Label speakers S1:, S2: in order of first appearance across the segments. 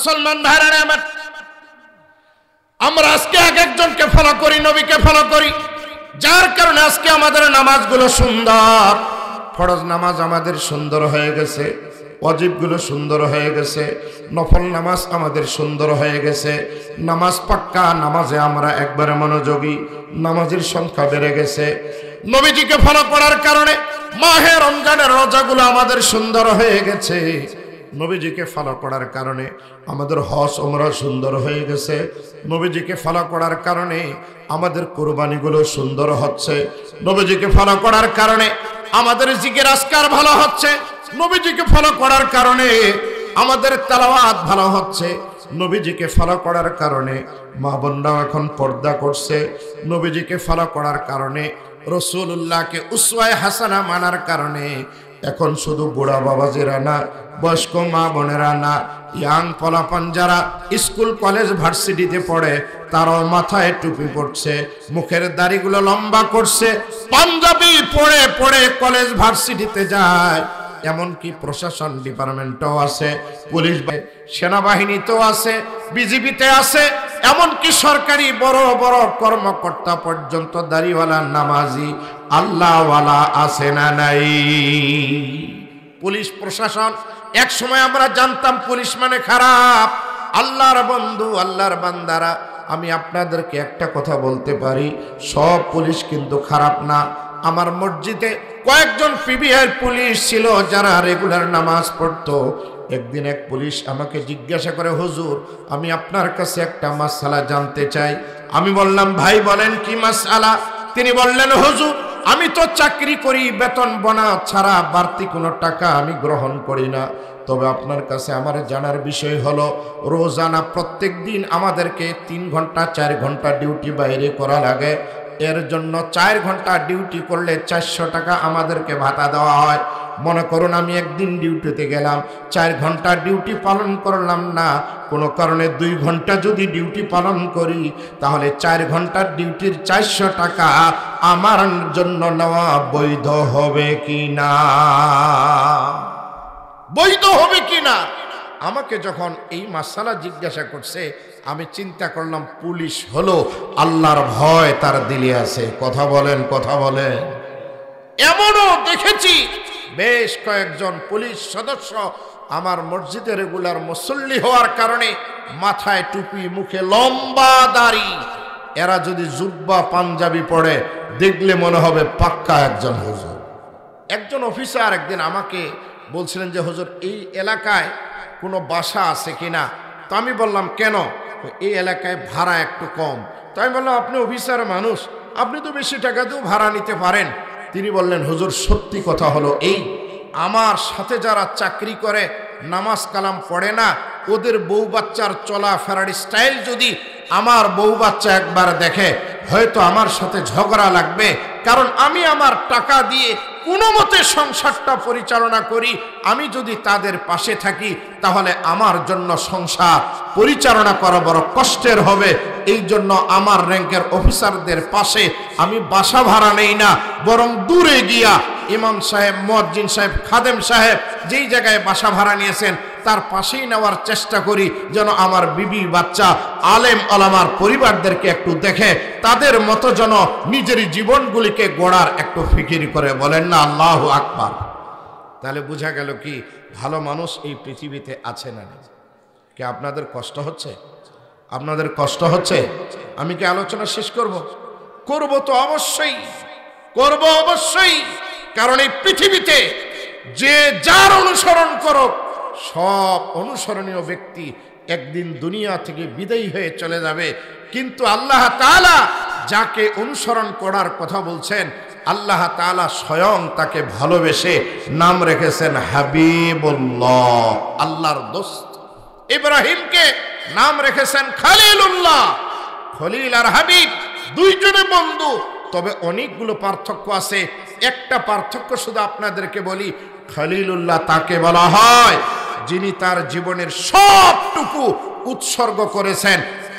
S1: মুসলমান ভাইরা আমার, আমরা আজকে এক একজনকে ফলো করি, নবীকে ফলো করি, যার কারণে আজকে আমাদের নামাজগুলো সুন্দর। ফরজ নামাজ আমাদের সুন্দর হয়ে গেছে, ওয়াজিবগুলো সুন্দর হয়ে গেছে, নফল নামাজ আমাদের সুন্দর হয়ে গেছে, নামাজ পাক্কা, নামাজে আমরা একবারে মনোযোগী, নামাজের সংখ্যা বেড়ে গেছে। নবীজিকে ফলো করার কারণে মাহে রমজানের রোজাগুলো আমাদের সুন্দর হয়ে গেছে। নবীজিকে ফলো করার কারণে আমাদের হজ ওমরা সুন্দর হয়ে গেছে। নবীজিকে ফলো করার কারণে আমাদের কুরবানিগুলো সুন্দর হচ্ছে। নবীজিকে ফলো করার কারণে আমাদের জিকির আজকার ভালো হচ্ছে। নবীজিকে ফলো করার কারণে আমাদের তেলাওয়াত ভালো হচ্ছে। নবীজিকে ফলো করার কারণে মা বোনরাও এখন পর্দা করছে। নবীজিকে ফলো করার কারণে, রাসূলুল্লাহকে উসওয়ায়ে হাসানা মানার কারণে এখন শুধু বুড়া বাবাজিরা না, বয়স্ক মা বোনেরা না, ইয়াং পোলাপান যারা স্কুল কলেজ ভার্সিটিতে পড়ে তারাও মাথায় টুপি পড়ছে, মুখের দাড়িগুলো লম্বা করছে, পাঞ্জাবি পরে পরে কলেজ ভার্সিটিতে যায়। এমনকি প্রশাসন ডিপার্টমেন্টও আছে, পুলিশ সেনাবাহিনীতেও আছে, বিজিবিতে আছে, এমনকি সরকারি বড় বড় কর্মকর্তা পর্যন্ত দাড়িওয়ালা নামাজি আল্লাহওয়ালা আছে না নাই? পুলিশ প্রশাসন, এক সময় আমরা জানতাম পুলিশ মানে খারাপ। আল্লাহর বন্ধু, আল্লাহর বান্দারা, আমি আপনাদেরকে একটা কথা বলতে পারি, সব পুলিশ কিন্তু খারাপ না। আমার মসজিদে কয়েকজন পিবিআর পুলিশ ছিল যারা রেগুলার নামাজ পড়তো। একদিন এক পুলিশ আমাকে জিজ্ঞাসা করে, হুজুর আমি আপনার কাছে একটা মাসআলা জানতে চাই। আমি বললাম, ভাই বলেন কি মাসআলা? তিনি বললেন, হুজুর আমি তো চাকরি করি, বেতন বোনা ছাড়া বাড়তি কোনো টাকা আমি গ্রহণ করি না। তবে আপনার কাছে আমার জানার বিষয় হলো, রোজানা প্রত্যেক দিন আমাদেরকে 3 ঘন্টা 4 ঘন্টা ডিউটি বাইরে করা লাগে। এর জন্য 4 ঘন্টা ডিউটি করলে 400 টাকা আমাদেরকে ভাতা দেওয়া হয়। মনে করুন আমি একদিন ডিউটিতে গেলাম, 4 ঘন্টা ডিউটি পালন করলাম না, কোনো কারণে 2 ঘন্টা যদি ডিউটি পালন করি, তাহলে 4 ঘন্টার ডিউটির 400 টাকা আমার জন্য নেওয়া বৈধ হবে কি না? বৈধ হবে কি না? আমাকে যখন এই মাসআলা জিজ্ঞাসা করছে, আমি চিন্তা করলাম পুলিশ হলো আল্লাহর ভয় তার দিলে আছে। কথা বলেন, কথা বলেন। এমনও দেখেছি বেশ কয়েকজন পুলিশ সদস্য আমার মসজিদে রেগুলার মুসল্লি হওয়ার কারণে মাথায় টুপি, মুখে লম্বা দাড়ি, এরা যদি জুব্বা পাঞ্জাবি পরে দেখলে মনে হবে পাক্কা একজন হুজুর। একজন অফিসার একদিন আমাকে বলছিলেন যে, হুজুর এই এলাকায় কোনো বাসা আছে কিনা? তো আমি বললাম, কেন? এই এলাকায় ভাড়া একটু কম। তো আমি বললাম, আপনি অফিসার মানুষ, আপনি তো বেশি টাকা দিয়েও ভাড়া নিতে পারেন। তিনি বললেন, হুজুর সত্যি কথা হলো এই, আমার সাথে যারা চাকরি করে নামাজ কালাম পড়ে না, ওদের বউ বাচ্চার চলা ফেরার স্টাইল যদি আমার বউ বাচ্চা একবার দেখে, হয়তো আমার সাথে ঝগড়া লাগবে। কারণ আমি আমার টাকা দিয়ে কোনো মতে সংসারটা পরিচালনা করি। আমি যদি তাদের পাশে থাকি তাহলে আমার জন্য সংসার পরিচালনা করা বড় কষ্টের হবে। এই জন্য আমার র্যাঙ্কের অফিসারদের পাশে আমি বাসা ভাড়া নেই না, বরং দূরে গিয়া ইমাম সাহেব, মুয়াজ্জিন সাহেব, খাদেম সাহেব যেই জায়গায় বাসা ভাড়া নিয়েছেন তার পাশেই নেওয়ার চেষ্টা করি, যেন আমার বিবি বাচ্চা আলেম ওলামার পরিবারদেরকে একটু দেখে তাদের মতো যেন নিজের জীবনগুলিকে গড়ার একটু ফিকির করে। বলেন না আল্লাহু আকবার। তাহলে বোঝা গেল কি ভালো মানুষ এই পৃথিবীতে আছে না নেই? কি আপনাদের কষ্ট হচ্ছে? আপনাদের কষ্ট হচ্ছে? আমি কি আলোচনা শেষ করব? করব তো অবশ্যই, করব অবশ্যই। কারণ এই পৃথিবীতে যে যার অনুসরণ করো, সব অনুসরণীয় ব্যক্তি একদিন দুনিয়া থেকে বিদায়ী হয়ে চলে যাবে। কিন্তু আল্লাহ তাআলা যাকে অনুসরণ করার কথা বলছেন, আল্লাহ তাআলা স্বয়ং তাকে ভালোবেসে নাম রেখেছেন হাবিবুল্লাহ, আল্লাহর দোস্ত। ইব্রাহিমকে নাম রেখেছেন খলিলুল্লাহ। খলিল আর হাবিব দুইজনে বন্ধু, তবে অনেকগুলো পার্থক্য আছে। একটা পার্থক্য শুধু আপনাদেরকে বলি, খলিলুল্লাহ তাকে বলা হয় যিনি তার জীবনের সবটুকু উৎসর্গ করেছেন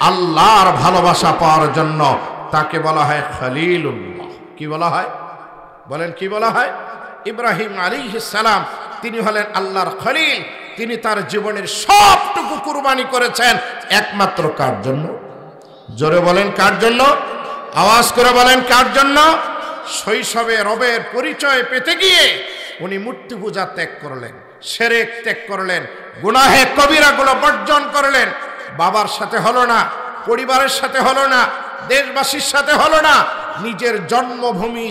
S1: আল্লাহর ভালোবাসা পাওয়ার জন্য। তাকে বলা হয় খলিলুল্লাহ। কি বলা হয়? বলেন কি বলা হয়? ইব্রাহিম আলাইহিস সালাম তিনি হলেন আল্লাহর খলিল, তিনি তার জীবনের সবটুকু কুরবানি করেছেন একমাত্র কার জন্য? জোরে বলেন কার জন্য? আওয়াজ করে বলেন কার জন্য? শৈশবে রবের পরিচয় পেতে গিয়ে উনি মূর্তি পূজা ত্যাগ করলেন, শিরক ত্যাগ করলেন, গুনাহে কবিরাগুলো বর্জন করলেন। বাবার সাথে হলো না, পরিবারের সাথে হলো না, দেশবাসীর সাথে হলো না, নিজের জন্মভূমি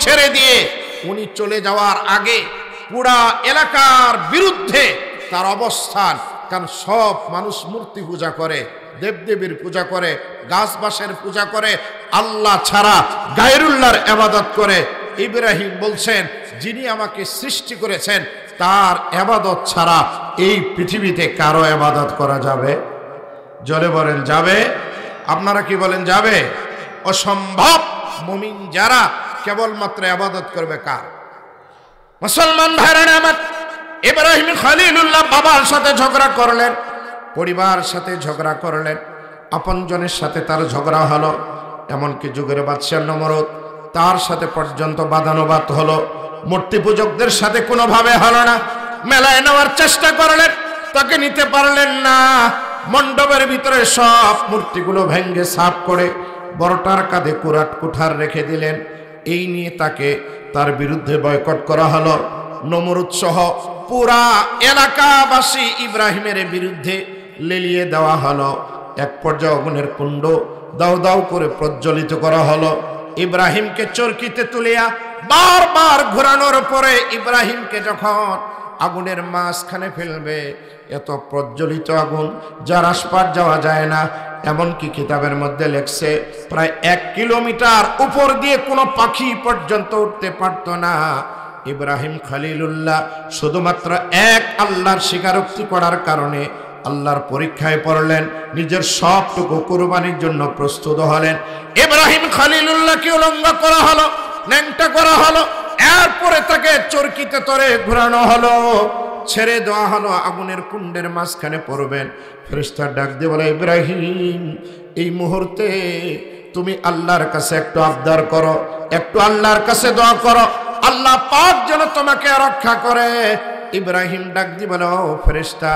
S1: ছেড়ে দিয়ে উনি চলে যাওয়ার আগে পুরা এলাকার বিরুদ্ধে তার অবস্থান। কারণ সব মানুষ মূর্তি পূজা করে, দেবদেবীর পূজা করে, গাছবাসের পূজা করে, আল্লাহ ছাড়া গায়রুল্লাহর ইবাদত করে। ইব্রাহিম বলছেন, যিনি আমাকে সৃষ্টি করেছেন তার ইবাদত ছাড়া এই পৃথিবীতে কারো ইবাদত করা যাবে? জোরে বলেন যাবে? আপনারা কি বলেন যাবে? অসম্ভব। মুমিন যারা কেবলমাত্র ইবাদত করবে কার? মুসলমান ভাইরা আমার, ইব্রাহিম খলিলুল্লাহ বাবার সাথে ঝগড়া করলেন, পরিবার সাথে ঝগড়া করলেন, আপনজনের সাথে তার ঝগড়া হলো, এমনকি যুগের বাদশাহ নমরুদ তার সাথে পর্যন্ত বাদানুবাদ হলো। মূর্তি পূজকদের সাথে কোনোভাবে হলো না। মেলায় নেওয়ার চেষ্টা করলেন, তাকে নিতে পারলেন না। মণ্ডপের ভিতরে সব মূর্তিগুলো ভেঙ্গে সাফ করে বড়টার কাঁধে কুঠার রেখে দিলেন। এই নিয়ে তাকে তার বিরুদ্ধে বয়কট করা হলো। নমরুদ সহ পুরা এলাকাবাসী ইব্রাহিমের বিরুদ্ধে লেলিয়ে দেওয়া হলো। এক পর্যায়ে আগুনের কুণ্ড দাউ দাউ করে প্রজ্বলিত করা হলো। ইব্রাহিমকে চরকিতে তুলিয়া বারবার ঘোরানোর পরে ইব্রাহিমকে যখন আগুনের মাঝখানে ফেলবে, এত প্রজ্বলিত আগুন যার আশপাশ যাওয়া যায় না। এমনকি কিতাবের মধ্যে লেখছে প্রায় 1 কিলোমিটার উপর দিয়ে কোনো পাখি পর্যন্ত উঠতে পারত না। ইব্রাহিম খলিলুল্লাহ শুধুমাত্র এক আল্লাহর স্বীকারোক্তি করার কারণে আল্লাহর পরীক্ষায় পড়লেন, নিজের সবটুকু কুরবানির জন্য প্রস্তুত হলেন। ইব্রাহিম খলিলুল্লাহকে উলঙ্গ করা হলো, ন্যাংটা করা হলো, এরপরে তাকে চরকিতে তরে ঘোরানো হলো, ছেড়ে দেওয়া হলো, আগুনের কুণ্ডের মাঝখানে পড়বেন। ফেরেশতা ডাক দিয়ে বলে, ইব্রাহিম এই মুহূর্তে তুমি আল্লাহর কাছে একটু আবদার করো, একটু আল্লাহর কাছে দোয়া করো, আল্লাহ পাক যেন তোমাকে রক্ষা করে। ইব্রাহিম ডাক দিয়ে বলে, ও ফেরেশতা,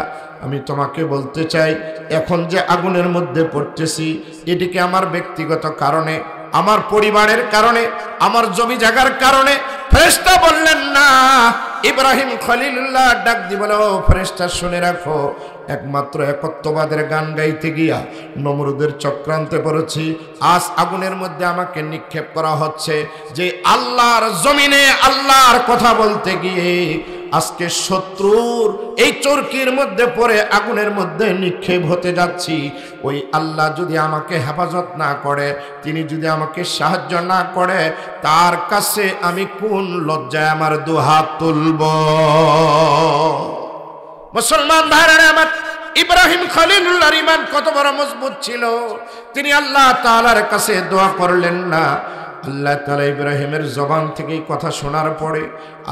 S1: আমি তোমাকে বলতে চাই, এখন যে আগুনের মধ্যে পড়তেছি এটিকে আমার ব্যক্তিগত কারণে, আমার পরিবারের কারণে, আমার জমি জায়গার কারণে। ফেরেশতা বললেন না। ইব্রাহিম খলিলুল্লাহ ডাক দিয়ে বলে, ও ফেরেশতা শুনে রাখো, একমাত্র একত্ববাদের গান গাইতে গিয়া নমরুদের চক্রান্তে পড়েছি। আজ আগুনের মধ্যে আমাকে নিক্ষেপ করা হচ্ছে যে আল্লাহর জমিনে আল্লাহর কথা বলতে গিয়ে আজকে শত্রুর এই চরকির মধ্যে পড়ে আগুনের মধ্যে নিক্ষেপ হতে যাচ্ছি। ওই আল্লাহ যদি আমাকে হেফাজত না করে, তিনি যদি আমাকে সাহায্য না করে, তার কাছে আমি কোন লজ্জায় আমার দুহাত তুলব? মুসলমান ভাইরা আমার, ইব্রাহিম খলিলুল্লাহর ঈমান কত বড় মজবুত ছিল। তিনি আল্লাহ তাআলার কাছে দোয়া করলেন না। আল্লাহ তাআলা ইব্রাহিমের জবান থেকে কথা শোনার পরে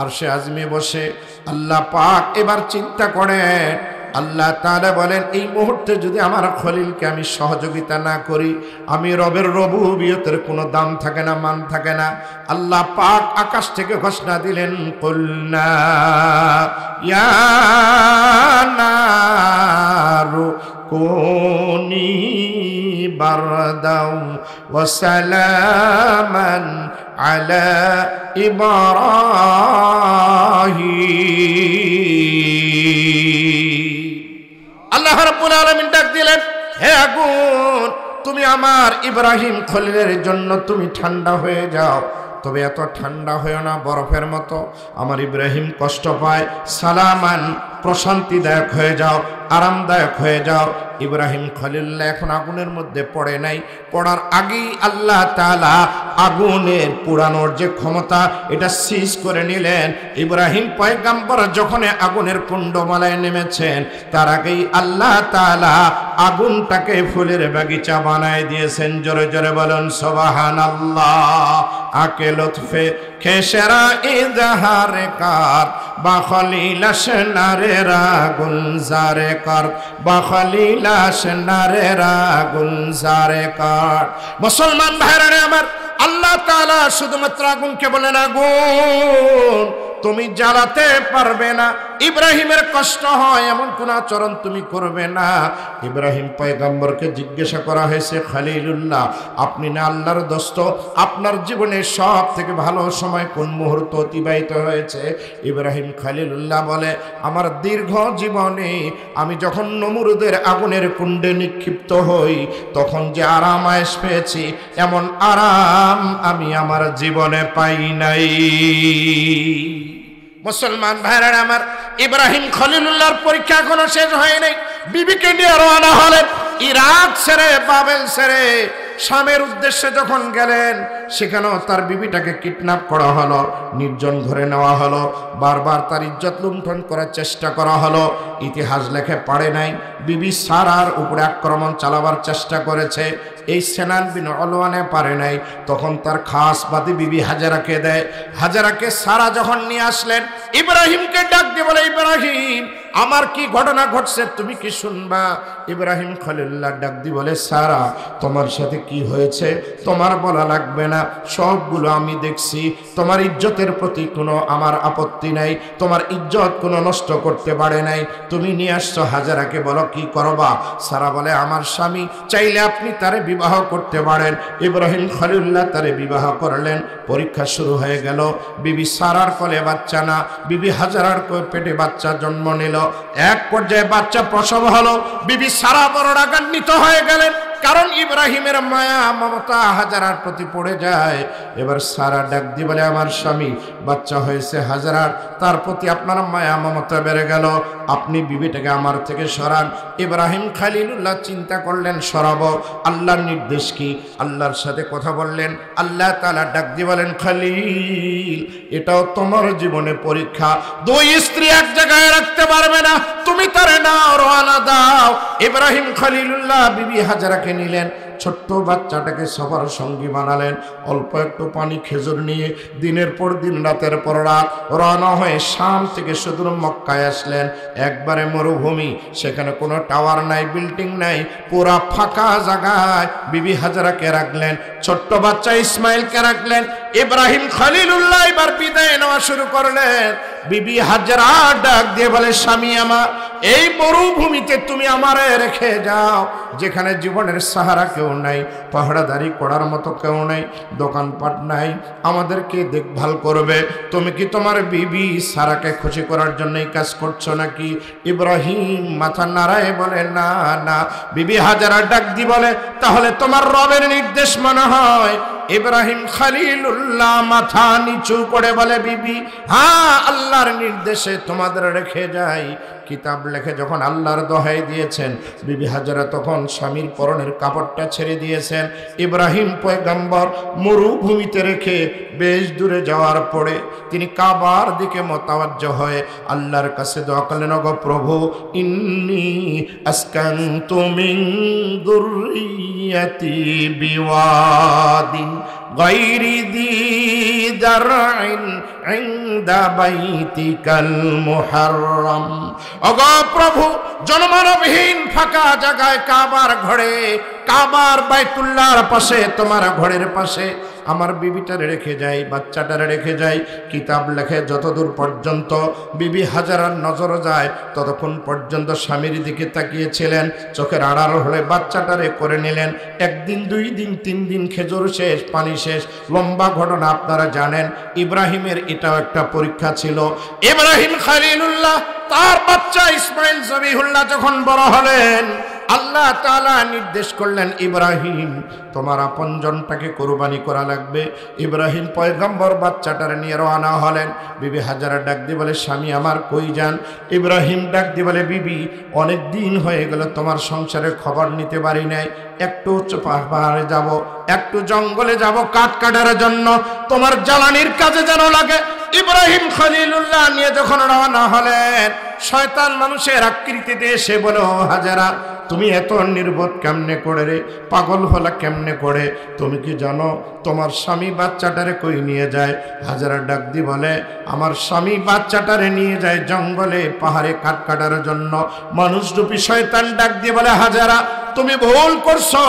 S1: আরশে আজমে বসে আল্লাহ পাক এবার চিন্তা করেন। আল্লাহ তাআলা বলেন, এই মুহূর্তে যদি আমার খলিলকে আমি সহযোগিতা না করি, আমি রবের রবুবিয়তের কোনো দাম থাকে না, মান থাকে না। আল্লাহ পাক আকাশ থেকে ঘোষণা দিলেন, কুলনা ইয়া নারু কুনি বারদাও ওয়া সালামান আলা ইব্রাহিম। আল্লাহ রাব্বুল আলামিন ডাক দিলেন, হে আগুন, তুমি আমার ইব্রাহিম খলিলের জন্য তুমি ঠান্ডা হয়ে যাও, তবে এত ঠান্ডা হয়েও না বরফের মতো, আমার ইব্রাহিম কষ্ট পায়। সালামান, প্রশান্তিদায়ক হয়ে যাও, আরামদায়ক হয়ে যাও। ইব্রাহিম খলিলুল্লাহ এখন আগুনের মধ্যে পড়ে নাই, পড়ার আগেই আল্লাহ তাআলা আগুনের পুরানোর যে ক্ষমতা এটা সিজ করে নিলেন। ইব্রাহিম পয়গম্বর যখন আগুনের কুণ্ডমালায় নেমেছেন, তার আগেই আল্লাহ তাআলা আগুনটাকে ফুলের বাগিচা বানায় দিয়েছেন। জোরে জোরে বলুন সুবহানাল্লাহ। আকে লুৎফে খেসরা ইজহারে কার বা খলিলাশ নারেরা গুলজারে কার, বা খলিলাশ নারেরা গুলজারে কার। মুসলমান ভাইরা আমার, আল্লাহ তাআলা শুধুমাত্র আগুনকে বলেন, আগুন তুমি জ্বালাতে পারবে না, ইব্রাহিমের কষ্ট হয় এমন কোন আচরণ তুমি করবে না। ইব্রাহিম পয়গম্বরকে জিজ্ঞাসা করা হয়েছে, খলিলুল্লাহ আপনি না আল্লাহর দোস্ত, আপনার জীবনে সব থেকে ভালো সময় কোন মুহূর্ত অতিবাহিত হয়েছে? ইব্রাহিম খলিলুল্লাহ বলে, আমার দীর্ঘ জীবনে আমি যখন নমরুদের আগুনের কুণ্ডে নিক্ষিপ্ত হই তখন যে আরাম আয়েশ পেয়েছি এমন আরাম আমি আমার জীবনে পাই নাই। মুসলমান ভাইরা আমার, ইব্রাহিম খলিলুল্লাহর পরীক্ষা এখনো শেষ হয় নাই। বিবিকে নিয়ে রওনা হলেন, ইরাক ছেড়ে বাবেল ছেড়ে শামের উদ্দেশ্যে যখন গেলেন সেখানেও তার বিবিটাকে কিডন্যাপ করা হলো, নির্জন ঘরে নেওয়া হলো, বারবার তার ইজ্জত লুণ্ঠন করার চেষ্টা করা হলো। ইতিহাস লেখে পারে নাই, বিবি সারার উপরে আক্রমণ চালাবার চেষ্টা করেছে, এই সেনান বিন অলওয়ানে পারে নাই। তখন তার খাস বাদী বিবি হাজারাকে দেয়। হাজারাকে সারা যখন নিয়ে আসলেন, ইব্রাহিমকে ডাক দিয়ে বলে, ইব্রাহিম আমার কি ঘটনা ঘটছে তুমি কি শুনবা? ইব্রাহিম খলিলুল্লাহ ডাক দিয়ে বলে, সারা তোমার সাথে কি হয়েছে তোমার বলা লাগবে না, সবগুলো আমি দেখছি। তোমার ইজ্জতের প্রতি কোনো আমার আপত্তি নাই, তোমার ইজ্জত কোনো নষ্ট করতে পারে নাই। তুমি নিয়ে আসছো হাজারাকে, বলো কি করবা? সারা বলে, আমার স্বামী চাইলে আপনি তারে বিবাহ করতে পারেন। ইব্রাহিম খলিলুল্লাহ তারে বিবাহ করলেন। পরীক্ষা শুরু হয়ে গেল। বিবি সারার কোলে বাচ্চা না, বিবি হাজারার পেটে বাচ্চা জন্ম নিল। এক পর্যায়ে বাচ্চা প্রসব হলো। বিবি সারা বড় রাগান্বিত হয়ে গেলেন, কারণ ইব্রাহিমের মায়া মমতা হাজারার প্রতি পড়ে যায়। এবার সারা ডাক দিয়ে বলে, আমার স্বামী বাচ্চা হয়েছে হাজারার, তার প্রতি আপনার মায়া মমতা বেড়ে গেল, আপনি বিবিটাকে আমার থেকে সরান। ইব্রাহিম খলিলুল্লাহ চিন্তা করলেন সরাবো, আল্লাহর নির্দেশ কি? আল্লাহর সাথে কথা বললেন। আল্লাহ তাআলা ডাক দিয়ে বলেন, খলিল এটাও তোমার জীবনে পরীক্ষা, দুই স্ত্রী এক জায়গায় রাখতে পারবে না, তুমি তারে নাও, রওনা দাও। ইব্রাহিম খলিলুল্লাহ বিবি হাজারাকে নিলেন, ছোট্ট বাচ্চাটাকে সবার সঙ্গী বানালেন, অল্প একটু পানি খেজুর নিয়ে দিনের পর দিন রাতের পর রাত রওনা হয়ে শাম থেকে সুদূর মক্কায় আসলেন। একবারে মরুভূমি, সেখানে কোনো টাওয়ার নাই, বিল্ডিং নাই, পুরা ফাঁকা জায়গায় বিবি হাজারাকে রাখলেন, ছোট্ট বাচ্চা ইসমাইলকে রাখলেন। ইব্রাহিম খলিলুল্লাহ এবার বিদায় নেওয়া শুরু করলেন। বিবি হাজারা ডাক দিয়ে বলে, স্বামী আমার, এই মরুভূমিতে তুমি আমারে রেখে যাও, যেখানে জীবনের সাহারা কেউ নাই, পাহাড়াদারি করার মতো কেউ নাই, দোকানপাট নাই, আমাদেরকে দেখভাল করবে। তুমি কি তোমার বিবি সারাকে খুশি করার জন্য এই কাজ করছো নাকি? ইব্রাহিম মাথা নাড়ায় বলে, না না। বিবি হাজারা ডাক দিয়ে বলে, তাহলে তোমার রবের নির্দেশ মনে হয়? ইব্রাহিম খলিলুল্লাহ মাথা নিচু করে বলে, বিবি হ্যাঁ, আল্লাহর নির্দেশে তোমাদের রেখে যাই। কিতাব লেখে যখন আল্লাহর দোহাই দিয়েছেন, বিবি হাজারা তখন স্বামীর পরনের কাপড়টা ছেড়ে দিয়েছেন। ইব্রাহিম পয়গম্বর মরুভূমিতে রেখে বেশ দূরে যাওয়ার পরে তিনি কাবার দিকে মোতাওয়াজ্জহ হয়ে আল্লাহর কাছে দোয়া করলেন, ওগো প্রভু, ইন্নী আসকানতু মিন যুররিয়াতি বিওয়াদিন গায়রি যী যারইন ইনদা বাইতিকাল মুহাররম। ওগো প্রভু, জনমানবহীন ফাঁকা জায়গায় কাবার ঘরে, কাবার বাইতুল্লাহর পাশে, তোমার ঘরের পাশে আমার বিবিটারে রেখে যাই, বাচ্চাটারে রেখে যাই। কিতাব লেখে যতদূর পর্যন্ত বিবি হাজারার নজর যায় ততক্ষণ পর্যন্ত স্বামীর দিকে তাকিয়েছিলেন, চোখের আড়াল হলে বাচ্চাটারে করে নিলেন। একদিন, দুই দিন, তিন দিন, খেজুর শেষ, পানি শেষ, লম্বা ঘটনা আপনারা জানেন। ইব্রাহিমের এটাও একটা পরীক্ষা ছিল। ইব্রাহিম খলিলুল্লাহ তার বাচ্চা ইসমাইল জবিহুল্লাহ যখন বড় হলেন, আল্লাহ তাআলা নির্দেশ করলেন, ইব্রাহিম তোমার আপনজনটাকে কোরবানি করা লাগবে। ইব্রাহিম পয়গম্বর বাচ্চাটার নিয়ে রওনা হলেন। বিবি হাজারা ডাক দিয়ে বলে, স্বামী আমার কই যান? ইব্রাহিম ডাক দিয়ে বলে, বিবি অনেক দিন হয়ে গেল তোমার সংসারের খবর নিতে পারি নাই, একটু পাহাড়ে যাব, একটু জঙ্গলে যাব কাঠ কাটার জন্য, তোমার জ্বালানির কাজে যেন লাগে। ইব্রাহিম খলিলুল্লাহ নিয়ে যখন রওনা হলেন, শয়তান মানুষের আকৃতিতে এসে বলে, ও হাজারা, তুমি এত নির্বোধ কেমনে করে রে, পাগল হলা কেমনে করে? তুমি কি জানো তোমার স্বামী বাচ্চাটারে কই নিয়ে যায়? হাজারা ডাক দি বলে, আমার স্বামী বাচ্চাটারে নিয়ে যায় জঙ্গলে পাহাড়ে কাঠ কাটার জন্য। মানুষরূপী শয়তান ডাক দিয়ে বলে, হাজারা তুমি ভুল করছো।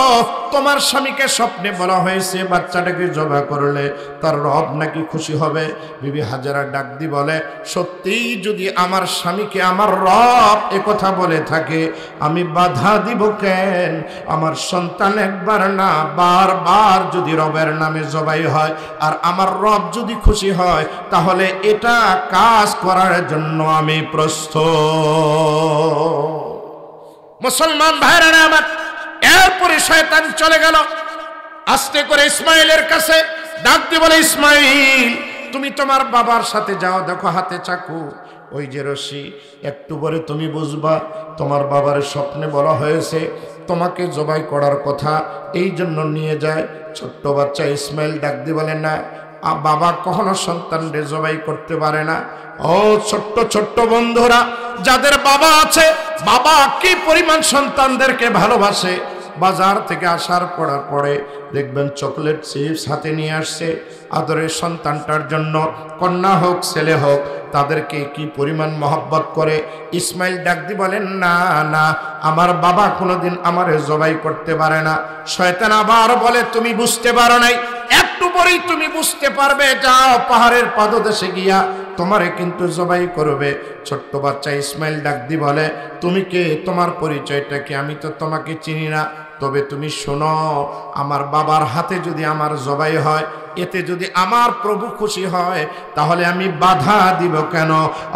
S1: তোমার স্বামীকে স্বপ্নে বলা হয়েছে বাচ্চাটাকে জবাই করলে তার রব নাকি খুশি হবে। বিবি হাজেরা ডাক দি বলে, সত্যিই যদি আমার স্বামীকে আমার রব একথা বলে থাকে, আমি বাধা দিব কেন? আমার সন্তান একবার না বারবার যদি রবের নামে জবাই হয় আর আমার রব যদি খুশি হয়, তাহলে এটা কাজ করার জন্য আমি প্রস্তুত। মুসলমান ভাইরা আমার, এরপরে শয়তান চলে গেল আস্তে করে ইসমাইলের কাছে, ডাক দিয়ে বলে, ইসমাইল তুমি তোমার বাবার সাথে যাও, দেখো হাতে চাকু, ওই যে রশি, একটু পরে তুমি বুঝবা তোমার বাবার স্বপ্নে বলা হয়েছে তোমাকে জবাই করার কথা, এই জন্য নিয়ে যায়। ছোট্ট বাচ্চা ইসমাইল ডাক দিয়ে বলে, না বাবা কখনো সন্তানকে জবাই করতে পারে না। ও ছোট্ট ছোট্ট বন্ধুরা, যাদের বাবা আছে, বাবা কি পরিমাণ সন্তানদেরকে ভালোবাসে। বাজার থেকে আসার পরে দেখবেন চকলেট চিপস হাতে নিয়ে আসছে আদরের সন্তানটার জন্য, কন্যা হোক ছেলে হোক, তাদেরকে কি পরিমাণ মহব্বত করে। ইসমাইল ডাক দি বলেন, না না, আমার বাবা কোনোদিন আমারে জবাই করতে পারে না। শয়তান আবার বলে, তুমি বুঝতে পারো নাই, একটু পরেই তুমি বুঝতে পারবে, যাও পাহাড়ের পাদদেশে গিয়া তোমারে কিন্তু জবাই করবে। ছোট্ট বাচ্চা ইসমাইল ডাক দি বলে, তুমি কে, তোমার পরিচয়টা কি? আমি তো তোমাকে চিনি না, তবে তুমি শোনো, আমার বাবার হাতে যদি আমার জবাই হয়, এতে যদি আমার প্রভু খুশি হয়, তাহলে আমি বাধা দিব কেন?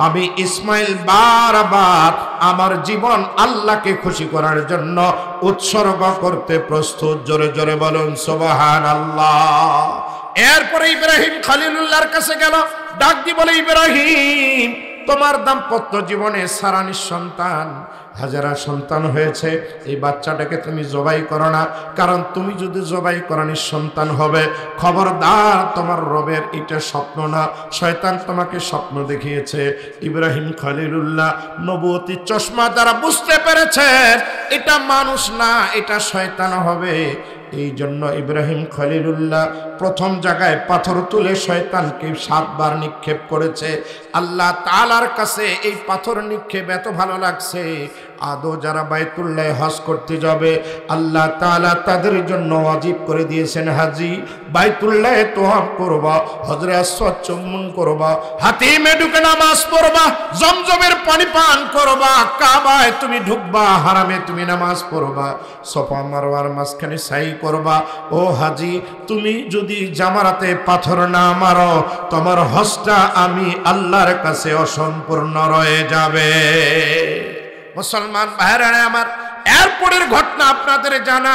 S1: আমি ইসমাইল বারবার আমার জীবন আল্লাহকে খুশি করার জন্য উৎসর্গ করতে প্রস্তুত। জোরে জোরে বলুন সুবহানাল্লাহ। এরপরে ইব্রাহিম খলিলুল্লাহর কাছে গেল, ডাক দি বলে, ইব্রাহিম তোমার দাম্পত্য জীবনে সারা নিঃসন্তান, হাজারা সন্তান হয়েছে, এই বাচ্চাটাকে তুমি জবাই করো না, কারণ তুমি যদি জবাই করা নিঃসন্তান হবে, খবরদার তোমার রবের এটা স্বপ্ন না, শয়তান তোমাকে স্বপ্ন দেখিয়েছে। ইব্রাহিম খলিলুল্লাহ নবুয়তি চশমা দ্বারা বুঝতে পেরেছেন এটা মানুষ না, এটা শয়তান হবে। এই জন্য ইব্রাহিম খলিলুল্লাহ প্রথম জায়গায় পাথর তুলে শয়তানকে 7 বার নিক্ষেপ করেছে। আল্লাহ তাআলার কাছে এই পাথর নিক্ষেপ এত ভালো লাগছে, আদৌ যারা বাইতুল্লাহ হজ করতে যাবে, আল্লাহ তাআলা তাদের জন্য ওয়াজিব করে দিয়েছেন, হাজি বাইতুল্লাহ তোয়াফ করবা, হজরে আসওয়াদ চুম্বন করবা, হাতিমে ঢুকে নামাজ পড়বা, জমজমের পানি পান করবা, কাবায় তুমি ঢুকবা, হারামে তুমি নামাজ পড়বা, সফা মারওয়ার মাঝখানে সাই করবা। ও হাজি, তুমি যদি জামারাতে পাথর না মারো, তোমার হজটা আমি আল্লাহর কাছে অসম্পূর্ণ রয়ে যাবে। মুসলমান ভাইরা আমার, এরপরের ঘটনা আপনাদের জানা।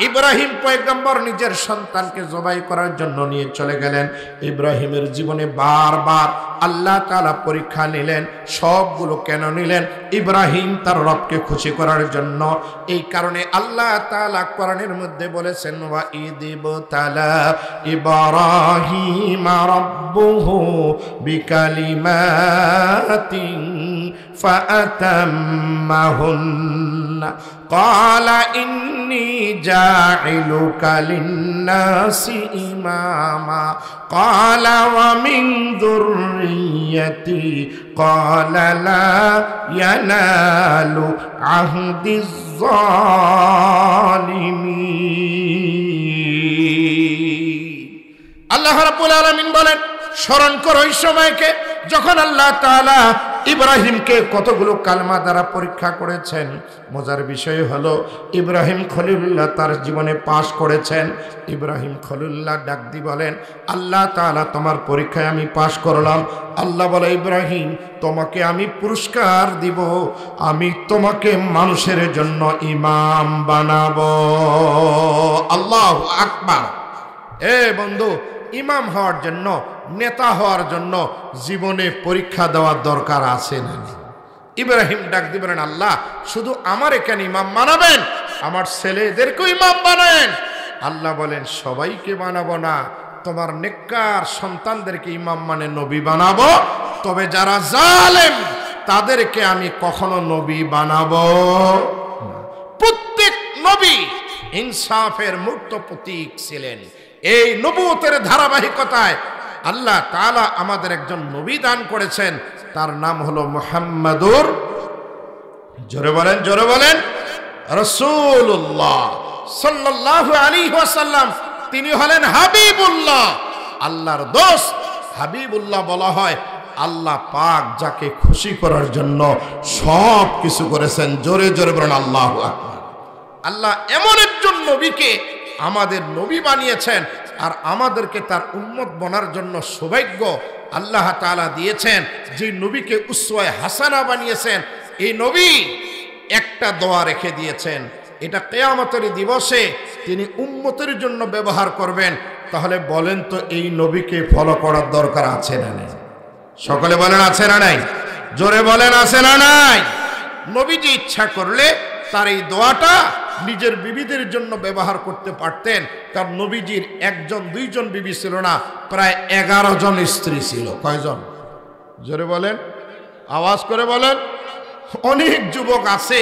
S1: ইব্রাহিম পয়গম্বর নিজের সন্তানকে জবাই করার জন্য নিয়ে চলে গেলেন। ইব্রাহিমের জীবনে বারবার আল্লাহ তাআলা পরীক্ষা নিলেন। সবগুলো কেন নিলেন? ইব্রাহিম তার রবকে খুশি করার জন্য। এই কারণে আল্লাহ তাআলা কোরআনের মধ্যে বলেছেন, ওয়া ইযিবতালা ইব্রাহিম রাব্বুহু বিকালিমাতিন ফাআতাম্মাহুন্না ক্বালা ইন্নী জাইলুকা লিন্নাসি ইমামা ক্বালা ওয়া মিন যুররিয়্যাতি ক্বালা লা ইয়ানালু আহদিজ যালিমিন। আল্লাহ রাব্বুল আলামিন বলেন, স্মরণ করো ওই সময়কে যখন আল্লাহ তাআলা ইব্রাহিমকে কতগুলো কালমা দ্বারা পরীক্ষা করেছেন। মজার বিষয় হলো ইব্রাহিম খলিলুল্লাহ তার জীবনে পাশ করেছেন। ইব্রাহিম খলিলুল্লাহ ডাক দি বলেন, আল্লাহ তাআলা তোমার পরীক্ষায় আমি পাশ করলাম। আল্লাহ বলে, ইব্রাহিম তোমাকে আমি পুরস্কার দিব, আমি তোমাকে মানুষের জন্য ইমাম বানাবো। আল্লাহু আকবার। এ বন্ধু, ইমাম হওয়ার জন্য, নেতা হওয়ার জন্য জীবনে পরীক্ষা দেওয়ার দরকার আছে না? ইব্রাহিম ডাক দিবেন, আল্লাহ শুধু আমার কেন ইমাম বানাবেন, আমার ছেলেদেরকেও ইমাম বানাবেন। আল্লাহ বলেন, সবাইকে বানাবো না, তোমার নেককার সন্তানদেরকে ইমাম মানে নবী বানাবো, তবে যারা জালেম তাদেরকে আমি কখনো নবী বানাবো না। প্রত্যেক নবী ইনসাফের মূর্ত প্রতীক ছিলেন। এই নবুয়তের ধারাবাহিকতায় আল্লাহ তাআলা আমাদের একজন নবী দান করেছেন, তার নাম হলো মুহাম্মাদুর, জোরে বলেন রাসূলুল্লাহ সাল্লাল্লাহু আলাইহি ওয়াসাল্লাম, তিনি হলেন হাবিবুল্লাহ, আল্লাহর দোস্ত। হাবিবুল্লাহ বলা হয় আল্লাহ পাক যাকে খুশি করার জন্য সব কিছু করেছেন। জোরে জোরে বলেন আল্লাহু আকবার। আল্লাহ এমন একজন নবীকে আমাদের নবী বানিয়েছেন, আর আমাদেরকে তার উম্মত বনার জন্য সৌভাগ্য আল্লাহ তাআলা দিয়েছেন। যে নবীকে উসওয়ায়ে হাসানা বানিয়েছেন, এই নবী একটা দোয়া রেখে দিয়েছেন, এটা কিয়ামতের দিবসে তিনি উম্মতের জন্য ব্যবহার করবেন। তাহলে বলেন তো এই নবীকে ফলো করার দরকার আছে না নাই? সকলে বলেন আছে না নাই? জোরে বলেন আছে না নাই? নবীজি ইচ্ছা করলে তার এই দোয়াটা নিজের বিবিদের জন্য ব্যবহার করতে পারতেন। কারণ নবীজির একজন দুইজন বিবি ছিল না, প্রায় 11 জন স্ত্রী ছিল। কয়জন? জোরে বলেন, আওয়াজ করে বলেন। অনেক যুবক আছে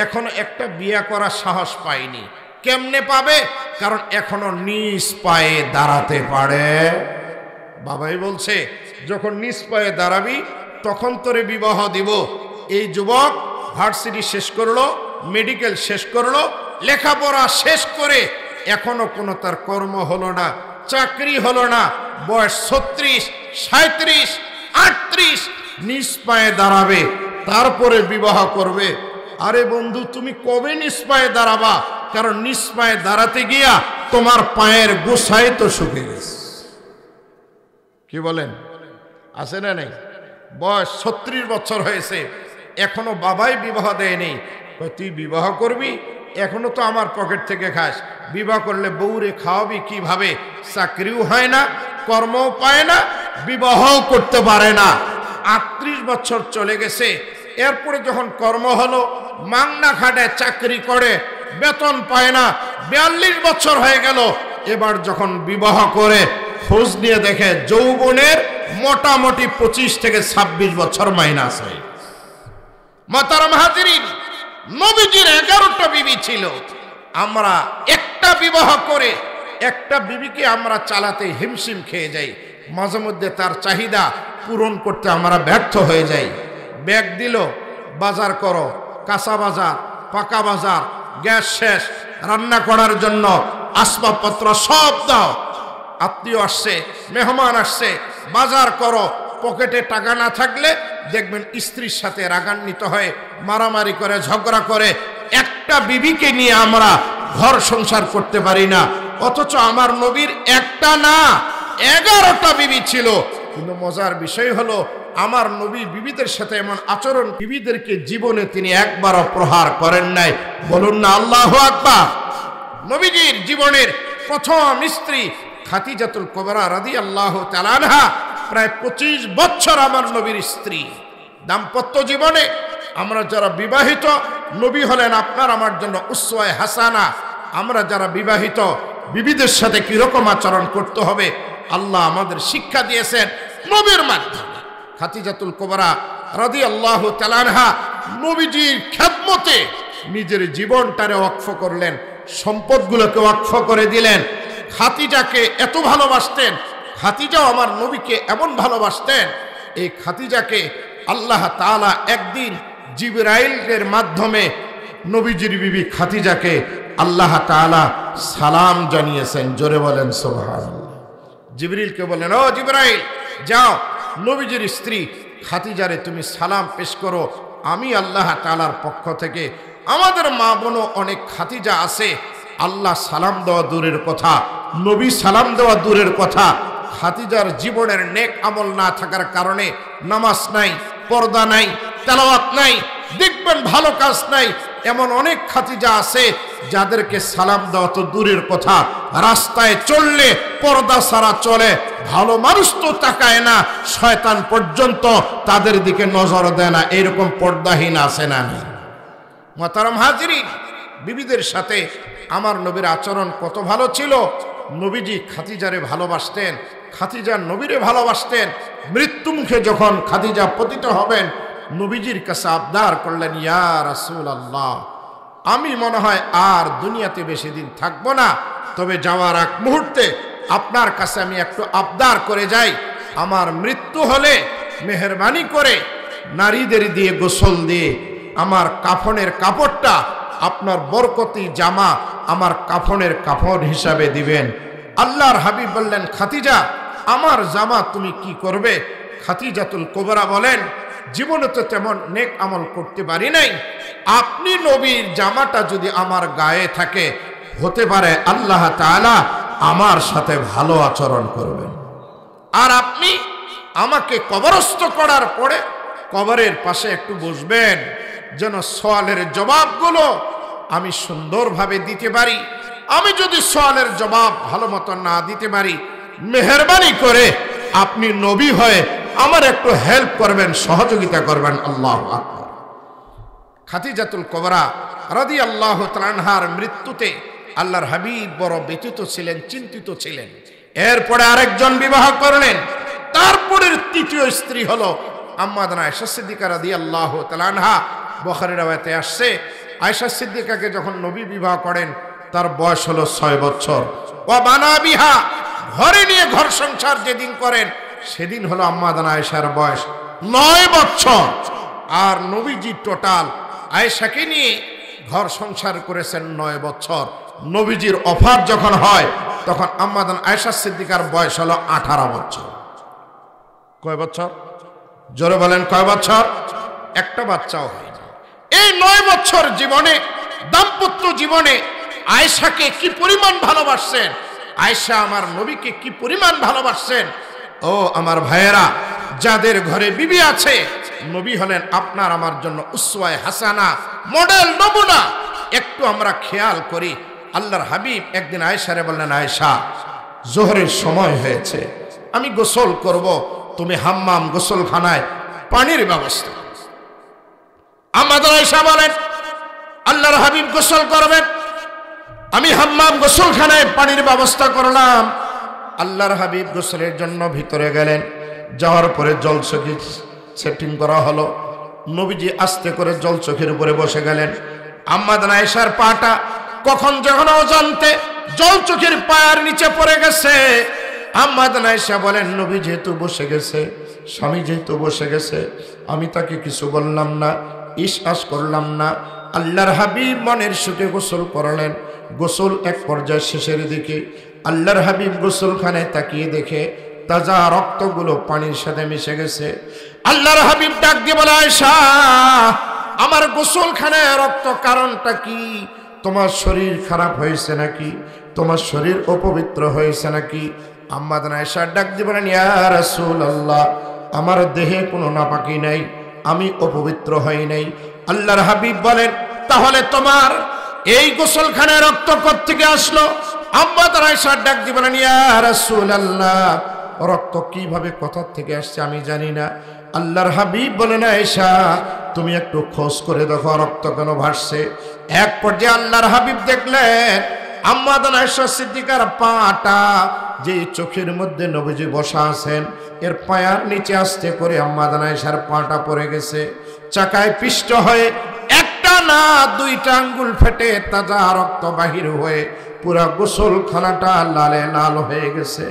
S1: এখনো একটা বিয়ে করার সাহস পায়নি। কেমনে পাবে? কারণ এখনো নিজ পায়ে দাঁড়াতে পারে। বাবাই বলছে যখন নিজ পায়ে দাঁড়াবি তখন তোরে বিবাহ দিব। এই যুবক ভার্সিটি শেষ করলো, মেডিকেল শেষ করলো, লেখাপড়া শেষ করে এখনো কোনো তার কর্ম হলো না, চাকরি হলো না। বয়স 36, 37, 38, নিজ পায়ে দাঁড়াবে, তারপরে বিবাহ করবে। আরে বন্ধু, তুমি কবে নিজ পায়ে দাঁড়াবা? কারণ নিজ পায়ে দাঁড়াতে গিয়া তোমার পায়ের গোছাই তো শুকিয়ে গেছে। কি বলেন, আছে না নেই? বয়স 36 বছর হয়েছে, এখনো বাবাই বিবাহ দেয়নি। তুই বিবাহ করবি? এখনো তো আমার পকেট থেকে খাস। বিবাহ করলে বউরে খাওয়াবি কিভাবে? চাকরিও হয় না, কর্মও পায় না, বিবাহও করতে পারে না। 38 বছর চলে গেছে। এরপরে যখন কর্ম হলো, মাংনা খাটে, চাকরি করে, বেতন পায় না। 42 বছর হয়ে গেল। এবার যখন বিবাহ করে খোঁজ নিয়ে দেখে যৌবনের মোটামুটি 25 থেকে 26 বছর মাইনাস হয়। মাতারাম হাজিরিন, নবীজির 11টা বিবি ছিল। আমরা একটা বিবাহ করে একটা বিবিকে আমরা চালাতে হিমশিম খেয়ে যাই। মাঝে মধ্যে তার চাহিদা পূরণ করতে আমরা ব্যর্থ হয়ে যাই। ব্যাগ দিল, বাজার করো, কাঁচা বাজার, পাকা বাজার, গ্যাস শেষ, রান্না করার জন্য আসবাবপত্র সব দাও। আত্মীয় আসছে, মেহমান আসছে, বাজার করো। পকেটে টাকা না থাকলে দেখবেন স্ত্রীর সাথে রাগান্বিত হয়ে মারামারি করে, ঝগড়া করে। একটা বিবিকে নিয়ে আমরা ঘর সংসার করতে পারি না। অথচ আমার নবীর একটা না 11টা বিবি ছিল। কিন্তু মজার বিষয় হলো আমার নবী বিবিদের সাথে এমন আচরণ, বিবিদেরকে জীবনে তিনি একবারও প্রহার করেন নাই। বলুন না আল্লাহু আকবার। নবীজির জীবনের প্রথম স্ত্রী খাদিজাতুল কুবরা রাদিয়াল্লাহু তাআলা আনহা প্রায় 25 বছর আমার নবীর স্ত্রী। দাম্পত্য জীবনে আমরা যারা বিবাহিত, নবী হলেন আপনার আমার জন্য উসওয়ায়ে হাসানা। আমরা যারা বিবাহিত, বিবিদের সাথে কিরকম আচরণ করতে হবে আল্লাহ আমাদের শিক্ষা দিয়েছেন নবীর মাধ্যমে। খাদিজাতুল কুবরা রাদিয়াল্লাহু তাআলা আনহা নবীজির খেদমতে নিজের জীবনটারে ওয়াকফ করলেন, সম্পদগুলোকে ওয়াকফ করে দিলেন। খাদিজাকে এত ভালোবাসতেন, খাদিজাও আমার নবীকে এমন ভালোবাসতেন। এই খাদিজাকে আল্লাহ তাআলা একদিন জিবরাইলের মাধ্যমে নবীজির বিবি খাদিজাকে আল্লাহ তাআলা সালাম জানিয়েছেন। জোরে বলেন সুবহানাল্লাহ। জিবরিলকে বলেন, ও জিবরাইল, যাও নবীজির স্ত্রী খাদিজারে তুমি সালাম পেশ করো। আমি আল্লাহ তাআলার পক্ষ থেকে, আমাদের মা বোনও অনেক খাদিজা আছে, আল্লাহ সালাম দেওয়া দূরের কথা, নবী সালাম দেওয়া দূরের কথা, খাদিজার জীবনের নেক আমল না থাকার কারণে নামাজ নাই, পর্দা নাই, তেলাওয়াত নাই, দেখবেন ভালো কাজ নাই। এমন অনেক খাদিজা আছে যাদেরকে সালাম দেওয়া তো দূরের কথা, রাস্তায় চললে পর্দা ছাড়া চলে, ভালো মানুষ তো তাকায় না, শয়তান পর্যন্ত তাদের দিকে নজর দেয় না। এরকম পর্দাহীন আছে না? মুহতারাম হাজিরিন, বিবিদের সাথে আমার নবীর আচরণ কত ভালো ছিল। নবীজি খাদিজারে ভালোবাসতেন, খাদিজা নবীরে ভালোবাসতেন। মৃত্যু মুখে যখন খাদিজা পতিত হবেন, নবীজির কাছে আবদার করলেন, ইয়া রাসূলুল্লাহ, আমি মনে হয় আর দুনিয়াতে বেশি দিন থাকবো না, তবে যাওয়ার এক মুহূর্তে আপনার কাছে আমি একটু আবদার করে যাই, আমার মৃত্যু হলে মেহেরবানি করে নারীদের দিয়ে গোসল দিয়ে আমার কাফনের কাপড়টা আপনার বরকতি জামা আমার কাফনের কাফন হিসাবে দিবেন। আল্লাহর হাবিব বললেন, খাদিজা আমার জামা তুমি কি করবে? খাদিজাতুল কুবরা বলেন, জীবনে তো তেমন নেক আমল করতে পারি নাই, আপনি নবীর জামাটা যদি আমার গায়ে থাকে, হতে পারে আল্লাহ তাআলা আমার সাথে ভালো আচরণ করবেন। আর আপনি আমাকে কবরস্থ করার পরে কবরের পাশে একটু বসবেন, যেন সওয়ালের জবাবগুলো আমি সুন্দরভাবে দিতে পারি। আমি যদি সওয়ালের জবাব ভালো মতো না দিতে পারি, মেহেরবানি করে আপনি নবী হয়ে আমার একটু হেল্প করবেন, সহযোগিতা করবেন। আল্লাহু আকবার। খাদিজাতুল কুবরা রাদিয়াল্লাহু তাআলা আনহার মৃত্যুতে আল্লাহর হাবিব বড় ব্যথিত ছিলেন, চিন্তিত ছিলেন। এরপরে আরেকজন বিবাহ করলেন। তারপরের তৃতীয় স্ত্রী হলো আম্মা আয়েশা সিদ্দিকা রাদিয়াল্লাহু তাআলা আনহা। বুখারীর রাওয়ায়াতে আসছে, আয়েশা সিদ্দিকাকে যখন নবী বিবাহ করেন তার বয়স হলো 6 বছর। ওয়া বানা বিহা, ঘরে নিয়ে ঘর সংসার যেদিন করেন সেদিন হলো আম্মা আয়েশার বয়স 9 বছর। আর নবীজি টোটাল আয়েশাকে নিয়ে ঘর সংসার করেছেন 9 বছর। নবীজির অফার যখন হয় তখন আম্মা আয়েশা সিদ্দিকার বয়স হলো 18 বছর। কয় বছর? জোরে বলেন, কয় বছর? একটা বাচ্চাও হয়নি। এই 9 বছর জীবনে, দাম্পত্য জীবনে আয়েশাকে কি পরিমাণ ভালোবাসছেন, আয়েশা আমার নবীকে কি পরিমাণ ভালোবাসছেন। ও আমার ভাইয়েরা, যাদের ঘরে বিবি আছে, নবী হলেন আপনার আমার জন্য উসওয়ায়ে হাসানা, মডেল, নমুনা। একটু আমরা খেয়াল করি। আল্লাহর হাবিব একদিন আয়েশারে বললেন, আয়েশা জোহরের সময় হয়েছে, আমি গোসল করব, তুমি হাম্মাম গোসলখানায় পানির ব্যবস্থা। আমাদের আয়েশা বলেন, আল্লাহর হাবিব গোসল করবেন, আমি হাম্মাম গোসলখানায় পানির ব্যবস্থা করলাম। আল্লাহর হাবিব গোসলের জন্য ভিতরে গেলেন। যাওয়ার পরে জলচকি সেটিং করা হলো। নবীজি আস্তে করে জলচকির উপরে বসে গেলেন। আম্মা আয়েশার পাটা কখন যখন অজান্তে জলচকির পায়ের নিচে পড়ে গেছে। আম্মা আয়েশা বলেন, নবী যেহেতু বসে গেছে, স্বামী যেহেতু বসে গেছে, আমি তাকে কিছু বললাম না, ইশআস করলাম না। আল্লাহর হাবিব মনের সুখে গোসল করলেন। গোসল এক পর্যায়ে শেষের দিকে আল্লাহর হাবিব গোসলখানায় তাকিয়ে দেখে তাজা রক্তগুলো পানির সাথে মিশে গেছে। আল্লাহর হাবিব ডাক দিয়ে বলে, আয়েশা আমার গোসলখানায় রক্ত, কারণটা কি? তোমার শরীর খারাপ হয়েছে নাকি? তোমার শরীর অপবিত্র হয়েছে নাকি? আম্মা আয়েশা ডাক দিয়ে বলেন, ইয়া রাসূলুল্লাহ, আমার দেহে কোনো নাপাকি নাই, আমি অপবিত্র হই নাই। আল্লাহর হাবিব বলেন, তাহলে তোমার এই গোসলখানায় রক্ত কোত্থেকে আসলো? আম্মা আয়েশা ডাক দিয়ে বলেন, ইয়া রাসূলুল্লাহ, রক্ত কিভাবে কোথা থেকে আসছে আমি জানি না। আল্লাহর হাবিব বলেন, আয়েশা তুমি একটু খোঁজ করে দেখো রক্ত কেন ভাসছে। এক পর্যায়ে আল্লাহর হাবিব দেখলেন আম্মা আয়েশা সিদ্দিকার পাটা, যে চোখের মধ্যে নবীজি বসা আছেন, এর পায়ার নিচে আস্তে করে আম্মা আয়েশার পাটা পড়ে গেছে। চাকায় পিষ্ট হয়ে একটা না 2টা আঙ্গুল ফেটে তাজা রক্ত বাহির হয়ে পুরা গোসলখানাটা লালে লাল হয়ে গেছে।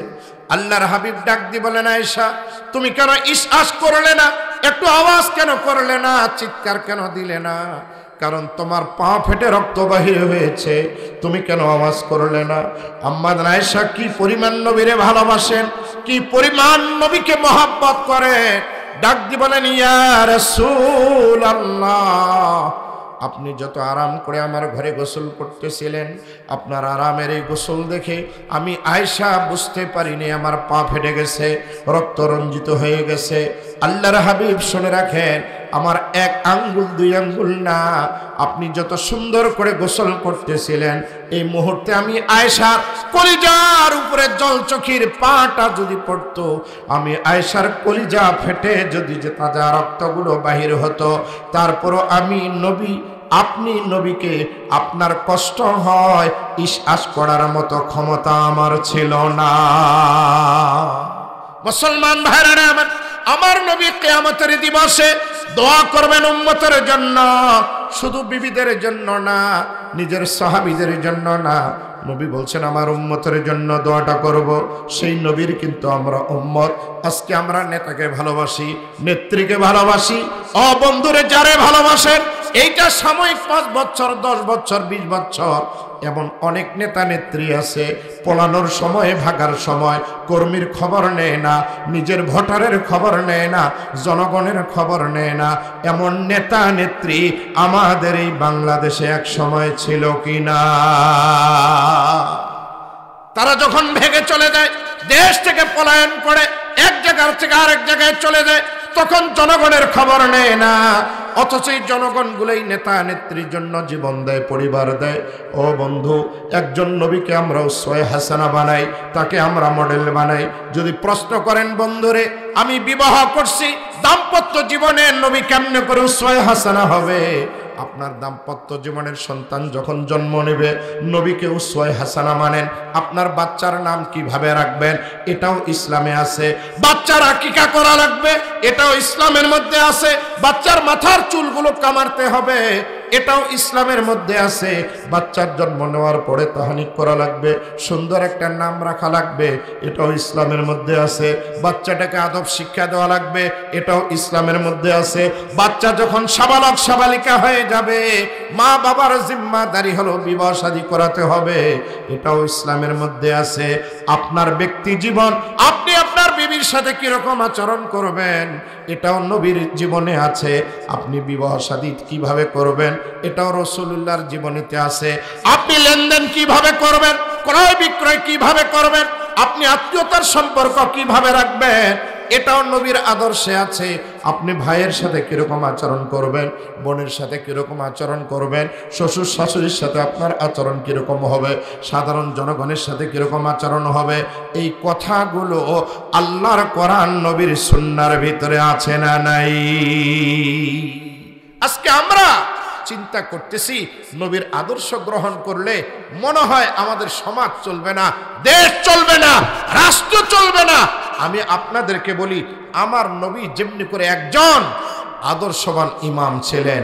S1: আল্লাহর হাবিব ডাক দিয়ে বলেন, আয়েশা তুমি কেন ইশআস করলে না? একটু আওয়াজ কেন করলে না? চিৎকার কেন দিলে না? কারণ তোমার পা ফেটে রক্ত বাহির হয়েছে, তুমি কেন আওয়াজ করলে না? আম্মা আয়েশা কি পরিমাণ নবীরে ভালোবাসেন, কি পরিমাণ নবীকে মহব্বত করে। ডাক দিয়ে বলেন, ইয়া রাসূলুল্লাহ, আপনি যত আরাম করে আমার ঘরে গোসল করতেছিলেন, আপনার আরামের এই গোসল দেখে আমি আয়েশা বুঝতে পারিনি আমার পা ফেটে গেছে, রক্ত রঞ্জিত হয়ে গেছে। আল্লাহর হাবিব শুনে রাখেন, আমার 1 আঙ্গুল 2 আঙ্গুল না, আপনি যত সুন্দর করে গোসল করতেছিলেন, এই মুহূর্তে আমি আয়েশার কলিজার উপরে জলচকির পাটা যদি পড়তো, আমি আয়েশার কলিজা ফেটে যদি যে তাজা রক্তগুলো বাহির হতো, তারপরও আমি নবী, আপনি নবীকে আপনার কষ্ট হয় ইশআস করার মতো ক্ষমতা আমার ছিল না। মুসলমান ভাইরা আমার নবী কিয়ামতের দিবসে দোয়া করবেন উম্মতের জন্য, শুধু বিবিদের জন্য না, নিজের সাহাবীদের জন্য না, নবী বলছেন আমার উম্মতের জন্য দোয়াটা করব। সেই নবীর কিন্তু আমরা উম্মত। আজকে আমরা নেতাকে ভালোবাসি, নেত্রীকে ভালোবাসি, বন্ধুরে যারে ভালোবাসেন, এইটা সাময়িক 5 বছর 10 বছর 20 বছর। এমন অনেক নেতা নেত্রী আছে, পলানোর সময়, ভাগার সময় কর্মীর খবর নেয় না, নিজের ভোটারের খবর নেয় না, জনগণের খবর নেয় না। এমন নেতা নেত্রী আমাদের এই বাংলাদেশে এক সময় ছিল কিনা? তারা যখন ভেগে চলে যায়, দেশ থেকে পলায়ন করে এক জায়গার থেকে আরেক জায়গায় চলে যায়, তখন জনগণের খবর নেয় না। অথচ এই জনগণগুলোই নেতা নেত্রীর জন্য জীবন দেয়, পরিবার দেয়। ও বন্ধু, একজন নবীকে আমরা উসওয়ায়ে হাসানা বানাই, তাকে আমরা মডেল বানাই। যদি প্রশ্ন করেন বন্ধুরে, আমি বিবাহ করছি, দাম্পত্য জীবনে নবী কেমনে করে উসওয়ায়ে হাসানা হবে? আপনার দাম্পত্য জীবনের সন্তান যখন জন্ম নেবে, নবীকে উসওয়ায়ে হাসানা মানেন। আপনার বাচ্চার নাম কিভাবে রাখবেন, এটাও ইসলামে আছে। বাচ্চার আকিকা করা লাগবে, এটাও ইসলামের মধ্যে আছে। বাচ্চার মাথার চুলগুলো কামারতে হবে, এটাও ইসলামের মধ্যে আছে। বাচ্চার জন্ম নেওয়ার পরে তাহনিক করা লাগবে, সুন্দর একটা নাম রাখা লাগবে, এটাও ইসলামের মধ্যে আছে। বাচ্চাটাকে আদব শিক্ষা দেওয়া লাগবে, এটাও ইসলামের মধ্যে আছে। বাচ্চা যখন সাবালক সাবালিকা হয়ে যাবে, মা বাবার জিম্মাদারি হলো বিবাহ শাদী করাতে হবে, এটাও ইসলামের মধ্যে আছে। আপনার ব্যক্তি জীবন, আপনি আপনার বিবির সাথে কিরকম আচরণ করবেন, এটাও নবীর জীবনে আছে। আপনি বিবাহ শাদী কিভাবে করবেন, এটাও রাসূলুল্লাহর জীবনীতে আছে। আপনি লেনদেন কিভাবে করবেন, ক্রয় বিক্রয় কিভাবে করবেন, আপনি আত্মীয়তার সম্পর্ক কিভাবে রাখবেন, এটাও নবীর আদর্শে আছে। আপনি ভাইয়ের সাথে কিরকম আচরণ করবেন, বোনের সাথে কিরকম আচরণ করবেন, শ্বশুর শাশুড়ির সাথে আপনার আচরণ কিরকম হবে, সাধারণ জনগণের সাথে কিরকম আচরণ হবে, এই কথাগুলো আল্লাহর কোরআন নবীর সুন্নাহর ভিতরে আছে না নাই? আজকে আমরা চিন্তা করতেছি, নবীর আদর্শ গ্রহণ করলে মনে হয় আমাদের সমাজ চলবে না, দেশ চলবে না, রাষ্ট্র চলবে না। আমি আপনাদেরকে বলি, আমার নবী যেমনি করে একজন আদর্শবান ইমাম ছিলেন,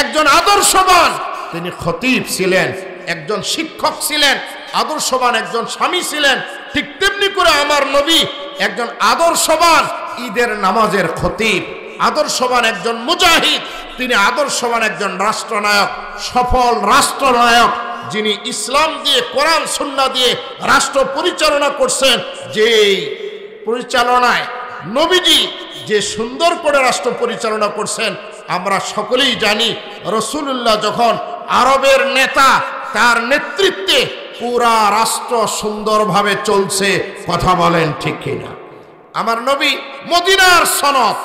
S1: একজন আদর্শবান তিনি খতিব ছিলেন, একজন শিক্ষক ছিলেন, আদর্শবান একজন স্বামী ছিলেন, ঠিক তেমনি করে আমার নবী একজন আদর্শবান ঈদের নামাজের খতিব, আদর্শবান একজন মুজাহিদ, তিনি আদর্শবান একজন রাষ্ট্রনায়ক, সফল রাষ্ট্রনায়ক, যিনি ইসলাম দিয়ে, কোরআন সুন্নাহ দিয়ে রাষ্ট্র পরিচালনা করছেন। যেই পরিচালনায় নবীজি যে সুন্দর করে রাষ্ট্র পরিচালনা করছেন, আমরা সকলেই জানি। রাসূলুল্লাহ যখন আরবের নেতা, তার নেতৃত্বে পুরা রাষ্ট্র সুন্দরভাবে চলছে। কথা বলেন ঠিক কিনা? আমার নবী মদিনার সনদ,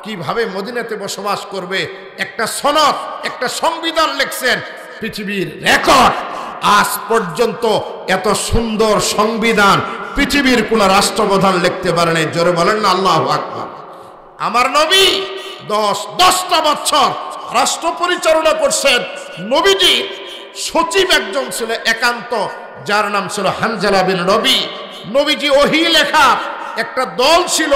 S1: কিভাবে মদিনাতে বসবাস করবে, একটা সনদ, একটা সংবিধান লিখছেন, পৃথিবীর রেকর্ড। আজ পর্যন্ত এত সুন্দর সংবিধান পৃথিবীর কোন রাষ্ট্রপ্রধান লিখতে পারে নাই। জোরে বলেন না আল্লাহু আকবার। আমার নবী 10টা বছর রাষ্ট্র পরিচালনা করছেন। নবীজি সচিব একজন ছিল একান্ত, যার নাম ছিল হানজালা বিন রবি। নবীজি ওহী লেখা একটা দল ছিল,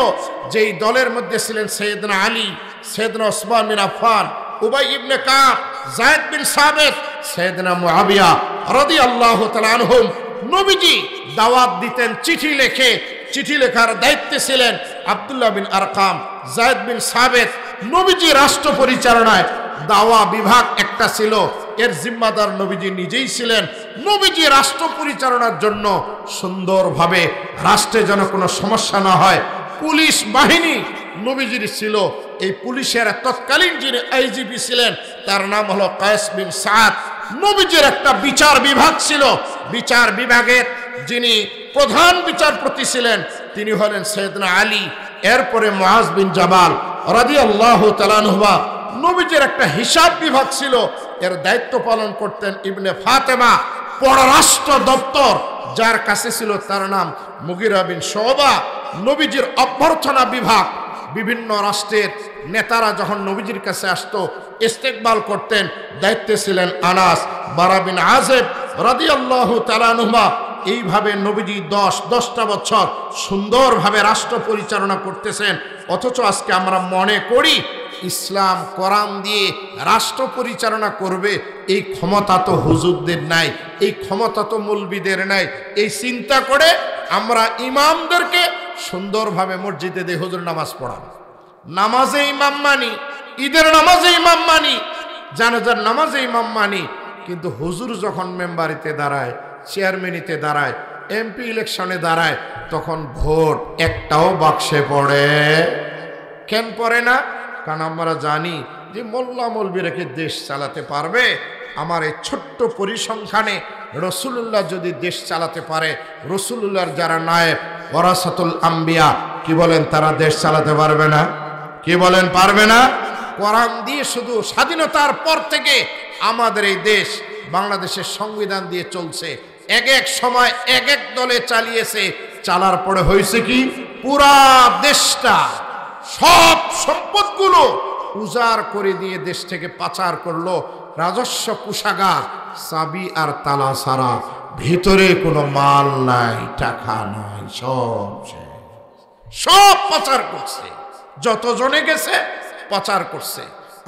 S1: যেই দলের মধ্যে ছিলেন সৈয়দনা আলী, সৈয়দনা ওসমান বিন আফফান, উবাই ইবনে কাব, যায়েদ বিন সাবিত, সৈয়দনা মুআবিয়া রাদিয়াল্লাহু তাআলা আনহুম। নবীজি দাওয়াত দিতেন চিঠি লেখে, চিঠি লেখার দায়িত্বে ছিলেন আব্দুল্লাহ বিন আরকাম, যায়েদ বিন সাবিত। নবীজি রাষ্ট্র পরিচালনায় দাওয়া বিভাগ একটা ছিল, এর জিম্মাদার নবীজি নিজেই ছিলেন। নবীজি রাষ্ট্র পরিচালনার জন্য সুন্দরভাবে, রাষ্ট্রে যেন কোনো সমস্যা না হয়, পুলিশ বাহিনী নবীজির ছিল। এই পুলিশের তৎকালীন যিনি আইজিপি ছিলেন, তার নাম হলো কায়েস বিন সাদ। নবীজির একটা বিচার বিভাগ ছিল, বিচার বিভাগের যিনি প্রধান বিচারপতি ছিলেন তিনি হলেন সৈয়দনা আলী, এরপরে মুআজ বিন জাবাল রাদিয়াল্লাহু তাআলা আনহু। নবীজির একটা হিসাব বিভাগ ছিল, এর দায়িত্ব পালন করতেন ইবনে ফাতেমা। পররাষ্ট্র দপ্তর যার কাছে ছিল, তার নাম মুগিরা বিন শুবা। নবীজির অভ্যর্থনা বিভাগ, বিভিন্ন রাষ্ট্রের নেতারা যখন নবীজির কাছে আসতো, ইস্তেকবাল করতেন, দায়িত্বে ছিলেন আনাস, বারা বিন আযিব রাদিয়াল্লাহু তাআলা আনহুমা। এইভাবে নবীজি 10টা বছর সুন্দরভাবে রাষ্ট্র পরিচালনা করতেছেন। অথচ আজকে আমরা মনে করি ইসলাম কোরআন দিয়ে রাষ্ট্র পরিচালনা করবে এই ক্ষমতা তো হুজুরদের নাই, এই ক্ষমতা তো মৌলবীদের নাই। এই চিন্তা করে আমরা ইমামদেরকে সুন্দরভাবে মসজিদে দিয়ে হুজুর নামাজ পড়ান, নামাজে ইমাম মানি, ঈদের নামাজে ইমাম মানি, জানাজার নামাজে ইমাম মানি, কিন্তু হুজুর যখন মেম্বারিতে দাঁড়ায়, চেয়ারম্যানিতে দাঁড়ায়, এমপি ইলেকশনে দাঁড়ায়, তখন ভোট একটাও বাক্সে পড়ে। কেন পড়ে না? কারণ আমরা জানি যে মোল্লা মৌলবীরা কি দেশ চালাতে পারবে? আমার এই ছোট্ট পরিসংখ্যানে রসুলুল্লাহ যদি দেশ চালাতে পারে, রসুলুল্লাহর যারা নায়েব ওয়ারাসাতুল আম্বিয়া, কি বলেন তারা দেশ চালাতে পারবে না? কি বলেন পারবে না? কোরআন দিয়ে শুধু স্বাধীনতার পর থেকে আমাদের এই দেশ বাংলাদেশের সংবিধান দিয়ে চলছে। এক এক সময় এক এক দলে চালিয়েছে, চালার পরে হয়েছে কি পুরা দেশটা সব সম্পদগুলো উজাড় করে দিয়ে দেশ থেকে পাচার করলো। রাজস্ব কুষাগার, চাবি আর তালা ছাড়া, ভিতরে কোনো মাল নাই, টাকা নাই, সব পাচার করছে। যতজনে গেছে পাচার করছে।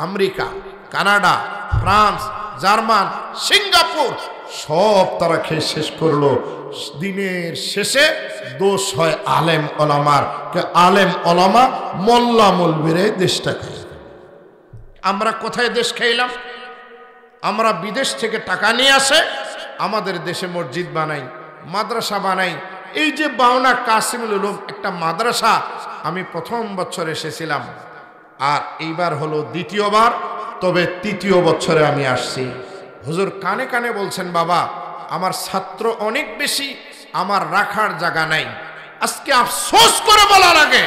S1: America, Canada, France, German, Singapore সব তারা খেয়ে শেষ করলো। দিনের শেষে দোষ হয় আলেম ওলামার। আলেম ওলামা মোল্লা মৌলবীরে দেশটা খায়। আমরা কোথায় দেশ খাইলাম? আমরা বিদেশ থেকে টাকা নিয়ে আসে আমাদের দেশে মসজিদ বানাই, মাদ্রাসা বানাই। এই যে বাউনা কাসিমুল উলুম একটা মাদ্রাসা, আমি প্রথম বছর এসেছিলাম, আর এইবার হলো দ্বিতীয়বার, তবে তৃতীয় বছরে আমি আসছি। হুজুর কানে কানে বলছেন, বাবা আমার ছাত্র অনেক বেশি, আমার রাখার জায়গা নাই। আজকে আফসোস করে বলা লাগে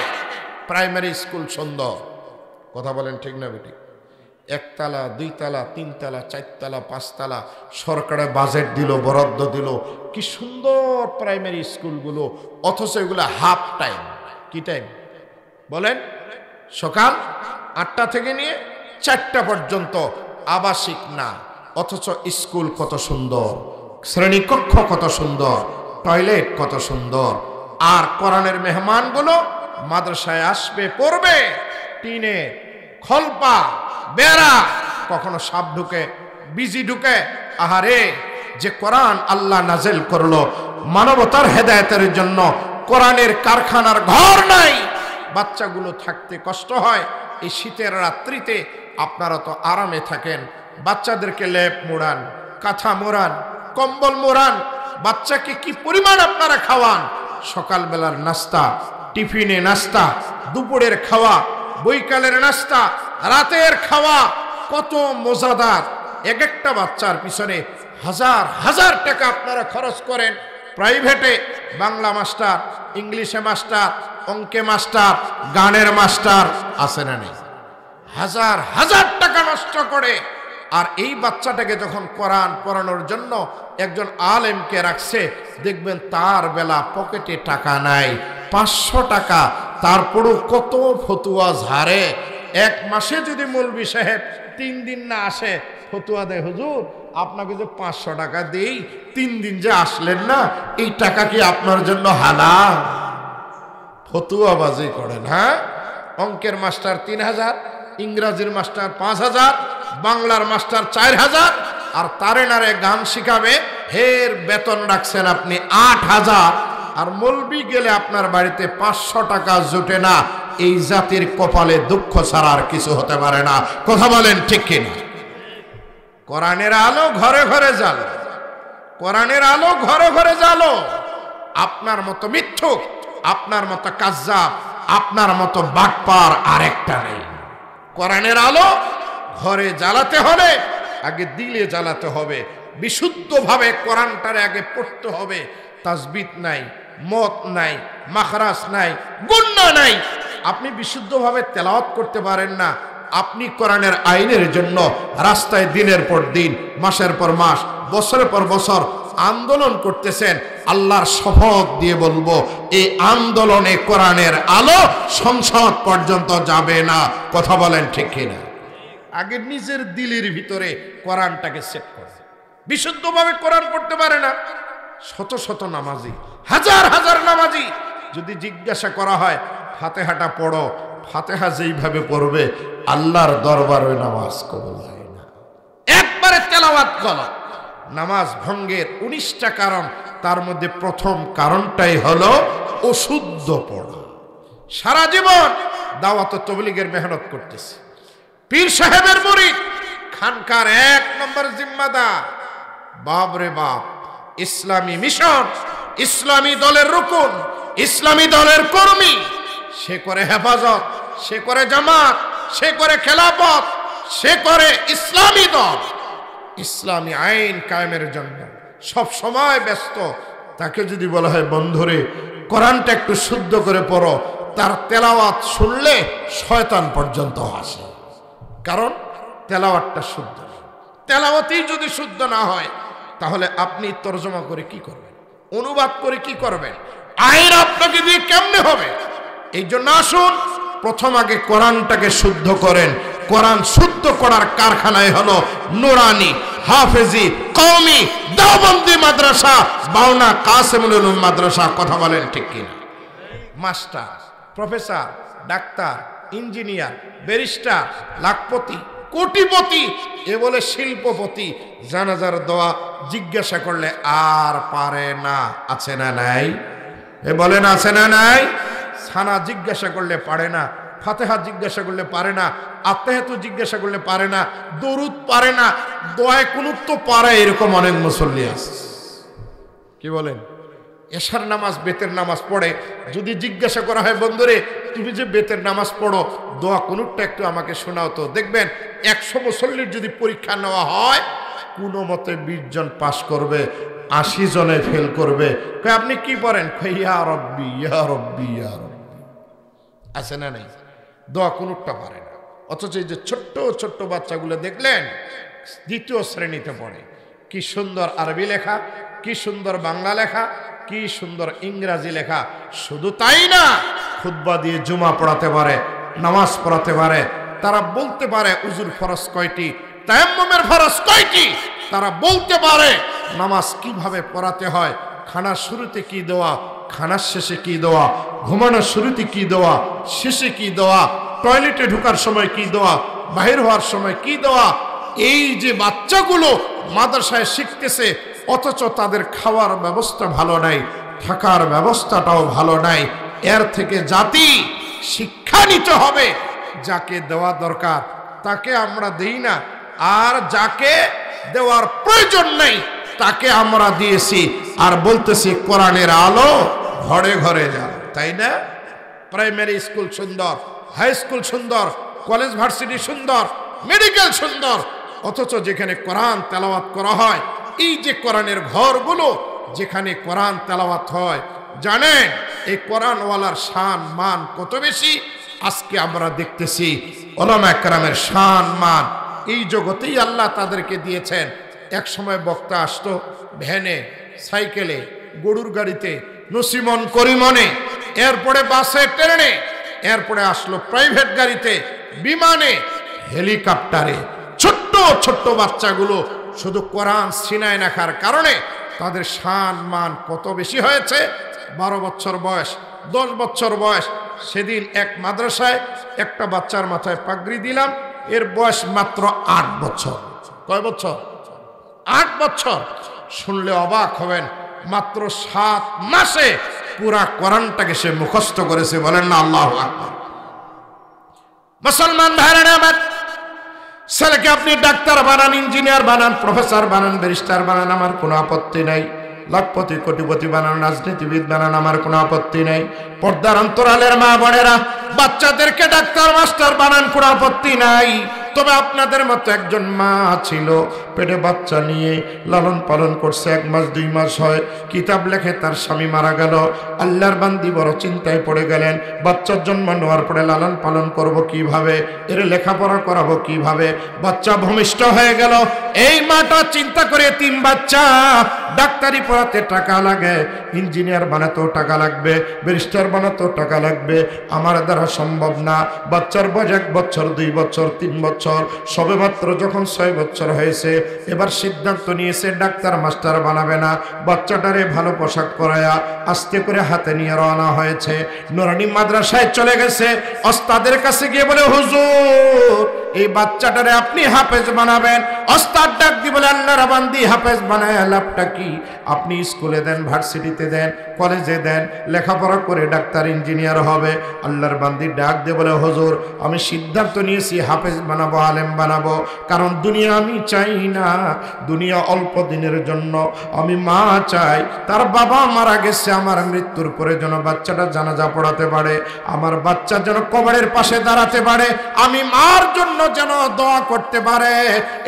S1: প্রাইমারি স্কুল সুন্দর। কথা বলেন ঠিক না বেটি? একতলা, দুইতলা, তিনতলা, চারতলা, পাঁচতলা সরকারে বাজেট দিল, বরাদ্দ দিল, কি সুন্দর প্রাইমারি স্কুলগুলো। অথচ এগুলো হাফ টাইম। কি টাইম বলেন? সকাল 8টা থেকে নিয়ে 4টা পর্যন্ত আবাসিক না। অথচ স্কুল কত সুন্দর, শ্রেণীকক্ষ কত সুন্দর, টয়লেট কত সুন্দর। আর কোরআনের মেহমানগুলো মাদ্রাসায় আসবে, পড়বে, টিনে খলপা বেড়া, কখনো সাপ ঢুকে, বিজি ঢুকে। আহারে, যে কোরআন আল্লাহ নাজেল করলো মানবতার হেদায়েতের জন্য, কোরআনের কারখানার ঘর নাই, বাচ্চাগুলো থাকতে কষ্ট হয়। এই শীতের রাত্রিতে আপনারা তো আরামে থাকেন, বাচ্চাদেরকে লেপ মোড়ান, কাঁথা মোড়ান, কম্বল মোড়ান, বাচ্চাকে কি পরিমাণ আপনারা খাওয়ান। সকালবেলার নাস্তা, টিফিনে নাস্তা, দুপুরের খাওয়া, বৈকালের নাস্তা, রাতের খাওয়া, কত মজাদার। এক একটা বাচ্চার পিছনে হাজার হাজার টাকা আপনারা খরচ করেন। প্রাইভেটে বাংলা মাস্টার, ইংলিশে মাস্টার, অঙ্কে মাস্টার, গানের মাস্টার আছে না নেই? হাজার হাজার টাকা নষ্ট করে। আর এই বাচ্চাটাকে যখন কোরআন পড়ানোর জন্য একজন আলেমকে রাখছে, দেখবেন তার বেলা পকেটে টাকা নাই, 500 টাকা, তারপরও কত ফতুয়া ঝাড়ে। এক মাসে যদি মৌলবি সাহেব 3 দিন না আসে, ফতুয়া দেয়, হুজুর আপনাকে যে 500 টাকা দেই, 3 দিন যে আসলেন না, এই টাকা কি আপনার জন্য হালাল? ফতুয়াবাজি করেন। হ্যাঁ, অঙ্কের মাস্টার 3000, ইংরাজির মাস্টার 5000, বাংলার মাস্টার 4000, আর তারে নারে গান শিখাবে, হের বেতন রাখছেন আপনি 8000। আর মৌলবি গেলে আপনার বাড়িতে 500 টাকা জুটে না। এই জাতির কপালে দুঃখ ছাড়া আর কিছু হতে পারে না। কথা বলেন ঠিক কিনা? কোরআনের আলো ঘরে ঘরে জ্বালো, কোরআনের আলো ঘরে ঘরে জ্বালো। আপনার মতো মিথ্যুক, আপনার মতো কাজ্জাব, আপনার মতো বাটপার আরেকটা নেই। কোরআনের আলো ঘরে জ্বালাতে হলে আগে দিলে জ্বালাতে হবে, বিশুদ্ধভাবে কোরআনটারে আগে পড়তে হবে। তাসবিত নাই, মত নাই, মাখরাজ নাই, গুন্না নাই, আপনি বিশুদ্ধভাবে তেলাওয়াত করতে পারেন না। আপনি কোরআনের আইনের জন্য রাস্তায় দিনের পর দিন, মাসের পর মাস, বছরের পর বছর আন্দোলন করতেছেন। আল্লাহর শপথ দিয়ে বলবো, এই আন্দোলনে কোরআনের আলো সংসদ পর্যন্ত যাবে না। কথা বলেন ঠিক কিনা? আগে নিজের দিলের ভিতরে কোরআনটাকে সেট করে, বিশুদ্ধভাবে কোরআন পড়তে পারে না। শত শত নামাজি, হাজার হাজার নামাজি, যদি জিজ্ঞাসা করা হয় ফাতিহাটা পড়ো, ফাতিহা যেইভাবে পড়বে আল্লাহর দরবারে নামাজ কবুল হয় না। একবারে তেলাওয়াত গলত। নামাজ ভঙ্গের 19টা কারণ, তার মধ্যে প্রথম কারণটাই হলো অশুদ্ধ পড়া। সারা জীবন দাওয়াত ও তাবলীগের মেহনত করতেছে, পীর সাহেবের মুরিদ, খানকার 1 নম্বর জিম্মাদার, বাপরে বাপ, ইসলামী মিশন, ইসলামী দলের রুকুন, ইসলামী দলের কর্মী, সে করে হেফাজত, সে করে জামাত, সে করে খেলাফত, সে করে ইসলামী দল, ইসলামী আইন কায়েমের জন্য সব সময় ব্যস্ত। তাকে যদি বলা হয় বন্ধুরে কোরআনটা একটু শুদ্ধ করে পড়ো, তার তেলাওয়াত শুনলে শয়তান পর্যন্ত আসে, কারণ তেলাওয়াতটা শুদ্ধ। তেলাওয়াতই যদি শুদ্ধ না হয় তাহলে আপনি তরজমা করে কি করবেন, অনুবাদ করে কি করবেন, আইন আপনাকে দিয়ে কেমনে হবে? এই জন্য আসুন প্রথম আগে কোরআনটাকে শুদ্ধ করেন। কোরআন শুদ্ধ করার কারখানায় হলো নুরানি, হাফেজি, কওমি, দেওবন্দি মাদ্রাসা, বাউনা কাসেমুল উলুম মাদ্রাসা। কথা বলেন ঠিক কিনা? Master, professor, doctor, engineer, barrister, lakhpati, কোটিপতি, এ বলে শিল্পপতি, জানাজার দোয়া জিজ্ঞাসা করলে আর পারে না। আছে না নাই? এ বলেন আছে না নাই? সানা জিজ্ঞাসা করলে পারে না, ফাতিহা জিজ্ঞাসা করলে পারে না, আত্মাহিয়াতু জিজ্ঞাসা করলে পারে না, দরুদ পারে না, দোয়ায়ে কুনুত তো পারে। এরকম অনেক মুসল্লি আছে। কি বলেন? এশার নামাজ, বেতের নামাজ পড়ে, যদি জিজ্ঞাসা করা হয় বন্ধুরে তুমি যে বেতের নামাজ পড়ো, দোয়া কুনুতটা একটু আমাকে শোনাও তো, দেখবেন 100 মুসল্লির যদি পরীক্ষা নেওয়া হয় কোনো মতে 20 জন পাস করবে, 80 জনে ফেল করবে। আপনি কি পড়েন? ইয়া রব্বি ইয়া রব্বি ইয়া রব্বি। আছে না নাই? দোয়া কুনুতটা পারে না। অথচ এই যে ছোট্ট ছোট্ট বাচ্চাগুলো দেখলেন 2য় শ্রেণীতে পড়ে, কি সুন্দর আরবি লেখা, কি সুন্দর বাংলা লেখা, কি সুন্দর ইংরাজি লেখা। শুধু তাই না, খুতবা দিয়ে জুমা পড়াতে পারে, নামাজ পড়াতে পারে, তারা বলতে পারে উজুর ফরজ কয়টি, তায়াম্মুমের ফরজ কয়টি, তারা বলতে পারে নামাজ কিভাবে পড়াতে হয়, খানার শুরুতে কি দোয়া, খানার শেষে কি দোয়া, ঘুমানোর শুরুতে কি দোয়া, শেষে কি দোয়া, টয়লেটে ঢোকার সময় কি দোয়া, বাহির হওয়ার সময় কি দোয়া। এই যে বাচ্চাগুলো মাদ্রাসায় শিখতেছে, অথচ তাদের খাওয়ার ব্যবস্থা ভালো নাই, থাকার ব্যবস্থাটাও ভালো নাই। এর থেকে জাতি শিক্ষা নিতে হবে। যাকে দেওয়া দরকার তাকে আমরা দেই না, আর যাকে দেওয়ার প্রয়োজন নেই তাকে আমরা দিয়েছি, আর বলতেছি কোরআনের আলো ঘরে ঘরে যাও। তাই না? প্রাইমারি স্কুল সুন্দর, হাই স্কুল সুন্দর, কলেজ ভার্সিটি সুন্দর, মেডিকেল সুন্দর, অথচ যেখানে কোরআন তেলাওয়াত করা হয়, এই যে কোরআনের ঘরগুলো যেখানে কোরআন তেলাওয়াত হয়, জানেন এই কোরআনওয়ালার শান মান কত বেশি। আজকে আমরা দেখতেছি উলামা কেরামের শান মান এই জগতেই আল্লাহ তাদেরকে দিয়েছেন। এক সময় বক্তা আসতো ভ্যানে, সাইকেলে, গরুর গাড়িতে, নসিমন করিমনে, এরপরে বাসে, ট্রেনে, এরপরে আসলো প্রাইভেট গাড়িতে, বিমানে, হেলিকপ্টারে। ছোট্ট ছোট্ট বাচ্চাগুলো শুধু কোরআন সিনায় রাখার কারণে তাদের শান মান কত বেশি হয়েছে। 12 বছর বয়স, 10 বছর বয়স। সেদিন এক মাদ্রাসায় একটা বাচ্চার মাথায় পাগড়ি দিলাম, এর বয়স মাত্র 8 বছর। কয় বছর? 8 বছর। শুনলে অবাক হবেন, মাত্র 7 মাসে পুরা কোরআনটাকে সে মুখস্থ করেছে। বলেন না আল্লাহু আকবার। মুসলমান ভাইরা আমার, ছেলেকে আপনি ডাক্তার বানান, ইঞ্জিনিয়ার বানান, প্রফেসর বানান, ব্যারিস্টার বানান, আমার কোনো আপত্তি নাই। লাখপতি কোটিপতি বানান, রাজনীতিবিদ বানান, আমার কোনো আপত্তি নাই। পর্দার অন্তরালের মা বোনেরা, বাচ্চাদেরকে ডাক্তার মাস্টার বানান, কোনো আপত্তি নাই। তবে আপনাদের মতো একজন মা ছিল, পেটে বাচ্চা নিয়ে লালন পালন করছে, 1 মাস 2 মাস হয়, কিতাব লেখে তার স্বামী মারা গেল। আল্লাহর বান্দি বড় চিন্তায় পড়ে গেলেন, বাচ্চার জন্ম নেওয়ার পরে লালন পালন করব কিভাবে, এর লেখাপড়া করাবো কিভাবে। বাচ্চা ভূমিষ্ঠ হয়ে গেল। এই মাটা চিন্তা করে 3 বাচ্চা, ডাক্তারি পড়াতে টাকা লাগে, ইঞ্জিনিয়ার বানাতেও টাকা লাগবে, ব্যারিস্টার বানাতেও টাকা লাগবে, আমার দ্বারা সম্ভব না। বাচ্চার বয়স 1 বছর, 2 বছর, 3 বছর, বছর, সবেমাত্র যখন 6 বছর হয়েছে, এবার সিদ্ধান্ত নিয়েছে ডাক্তার মাস্টার বানাবে না, বাচ্চাটারে ভালো পোশাক পরায়া আস্তে করে হাতে নিয়ে রওনা হয়েছে। নুরানি মাদ্রাসায় চলে গেছে। ওস্তাদের কাছে গিয়ে বলে, হুজুর এই বাচ্চাটারে আপনি হাফেজ বানাবেন। ওস্তাদ ডাক দিয়ে বলে, আল্লাহর বান্দি হাফেজ বানায় লাভটা কি? আপনি স্কুলে দেন, ভার্সিটিতে দেন, কলেজে দেন, লেখাপড়া করে ডাক্তার ইঞ্জিনিয়ার হবে। আল্লাহর বান্দি ডাক দিয়ে বলে, হুজুর আমি সিদ্ধান্ত নিয়েছি হাফেজ বানাবো, আলেম বানাবো। কারণ দুনিয়া আমি চাই না, দুনিয়া অল্প দিনের জন্য। আমি মা চাই তার বাবা মারা গেছে, আমার মৃত্যুর পরে যেন বাচ্চাটা জানাজা পড়াতে পারে, আমার বাচ্চা যেন কবরের পাশে দাঁড়াতে পারে, আমি মার জন্য যেন দোয়া করতে পারে।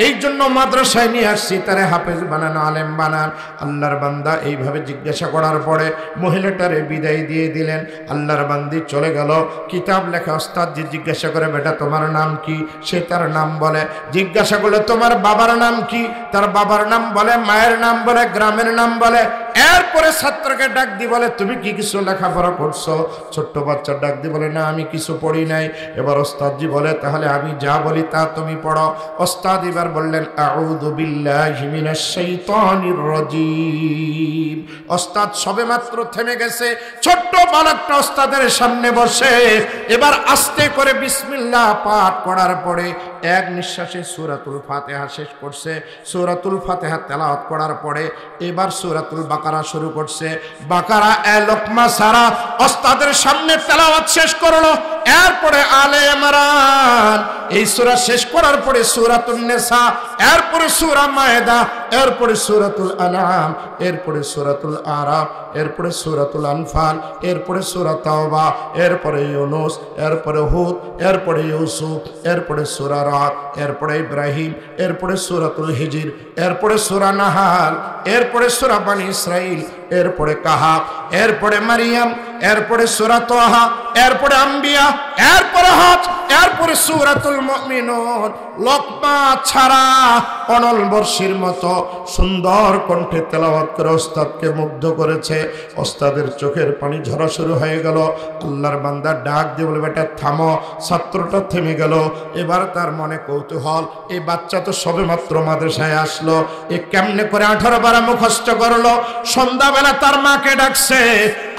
S1: এই জন্য মাদ্রাসায় নিয়ে আসছি, তারে হাফেজ বানান, আলেম বানান। আল্লাহর বান্দা এইভাবে জিজ্ঞাসা করার পরে মহিলাটারে বিদায় দিয়ে দিলেন। আল্লাহর বান্দি চলে গেল। কিতাব লেখা ওস্তাদজি জিজ্ঞাসা করে, বেটা তোমার নাম কি? সে তার নাম বলে। জিজ্ঞাসা করলে তোমার বাবার নাম কি? তার বাবার নাম বলে, মায়ের নাম বলে, গ্রামের নাম বলে। এরপরে ছাত্রকে ডাক দি বলে, তুমি কি কিছু লেখাপড়া করছো? ছোট্ট বাচ্চা ডাক দি বলে, না আমি কিছু পড়ি নাই। এবার ওস্তাদজি বলে, তাহলে আমি যা বলি তা তুমি পড়ো। ওস্তাদ এবার বললেন, আউযু বিল্লাহি মিনাশ শাইতানির রাজীম। ওস্তাদ সবেমাত্র থেমে গেছে। ছোট্ট বালকটা ওস্তাদের সামনে বসে এবার আস্তে করে বিসমিল্লাহ পাঠ করার পরে এক নিঃশ্বাসে সূরাতুল ফাতিহা শেষ করছে। সূরাতুল ফাতিহা তেলাওয়াত করার পরে এবার সূরাতুল বাকারা শুরু করছে। বাকারা লোকমা সারা ওস্তাদের সামনে তেলাওয়াত শেষ করলো। এরপরে আলে ইমরান এই সূরা শেষ করার পরে সূরাতুন নিসা, এরপরে সূরা মায়েদা, এরপরে সূরাতুল আনআম, এরপরে সূরাতুল আরাফ, এরপরে সূরাতুল আনফাল, এরপরে সূরা তাওবা, এরপরে ইউনূস, এরপরে হুদ, এরপরে ইউসুফ, এরপরে সূরা রাদ, এরপরে ইব্রাহিম, এরপরে সূরাতুল হিজর, এরপরে সূরা নাহাল, এরপরে সূরা বনী ইসরাঈল, এরপরে কাহাফ, এরপরে মারিয়াম, এরপরে সূরা তাহা, এরপরে আম্বিয়া, এরপরে হজ, এরপরে সূরাতুল মুমিনুন। লোকমা ছাড়া অনল বর্ষির মতো সুন্দর কণ্ঠে তেলাওয়াত করে ওস্তাদকে মুগ্ধ করেছে। ওস্তাদের চোখের পানি ঝরা শুরু হয়ে গেল। আল্লাহর বান্দা ডাক দিয়ে বলে, বেটা থামো। ছাত্রটা থেমে গেল। এবার তার মনে কৌতূহল, এই বাচ্চা তো সবেমাত্র মাদ্রাসায় আসলো, এ কেমনে করে 18 বার মুখস্থ করলো? সন্ধ্যাবেলা তার মাকে ডাকছে।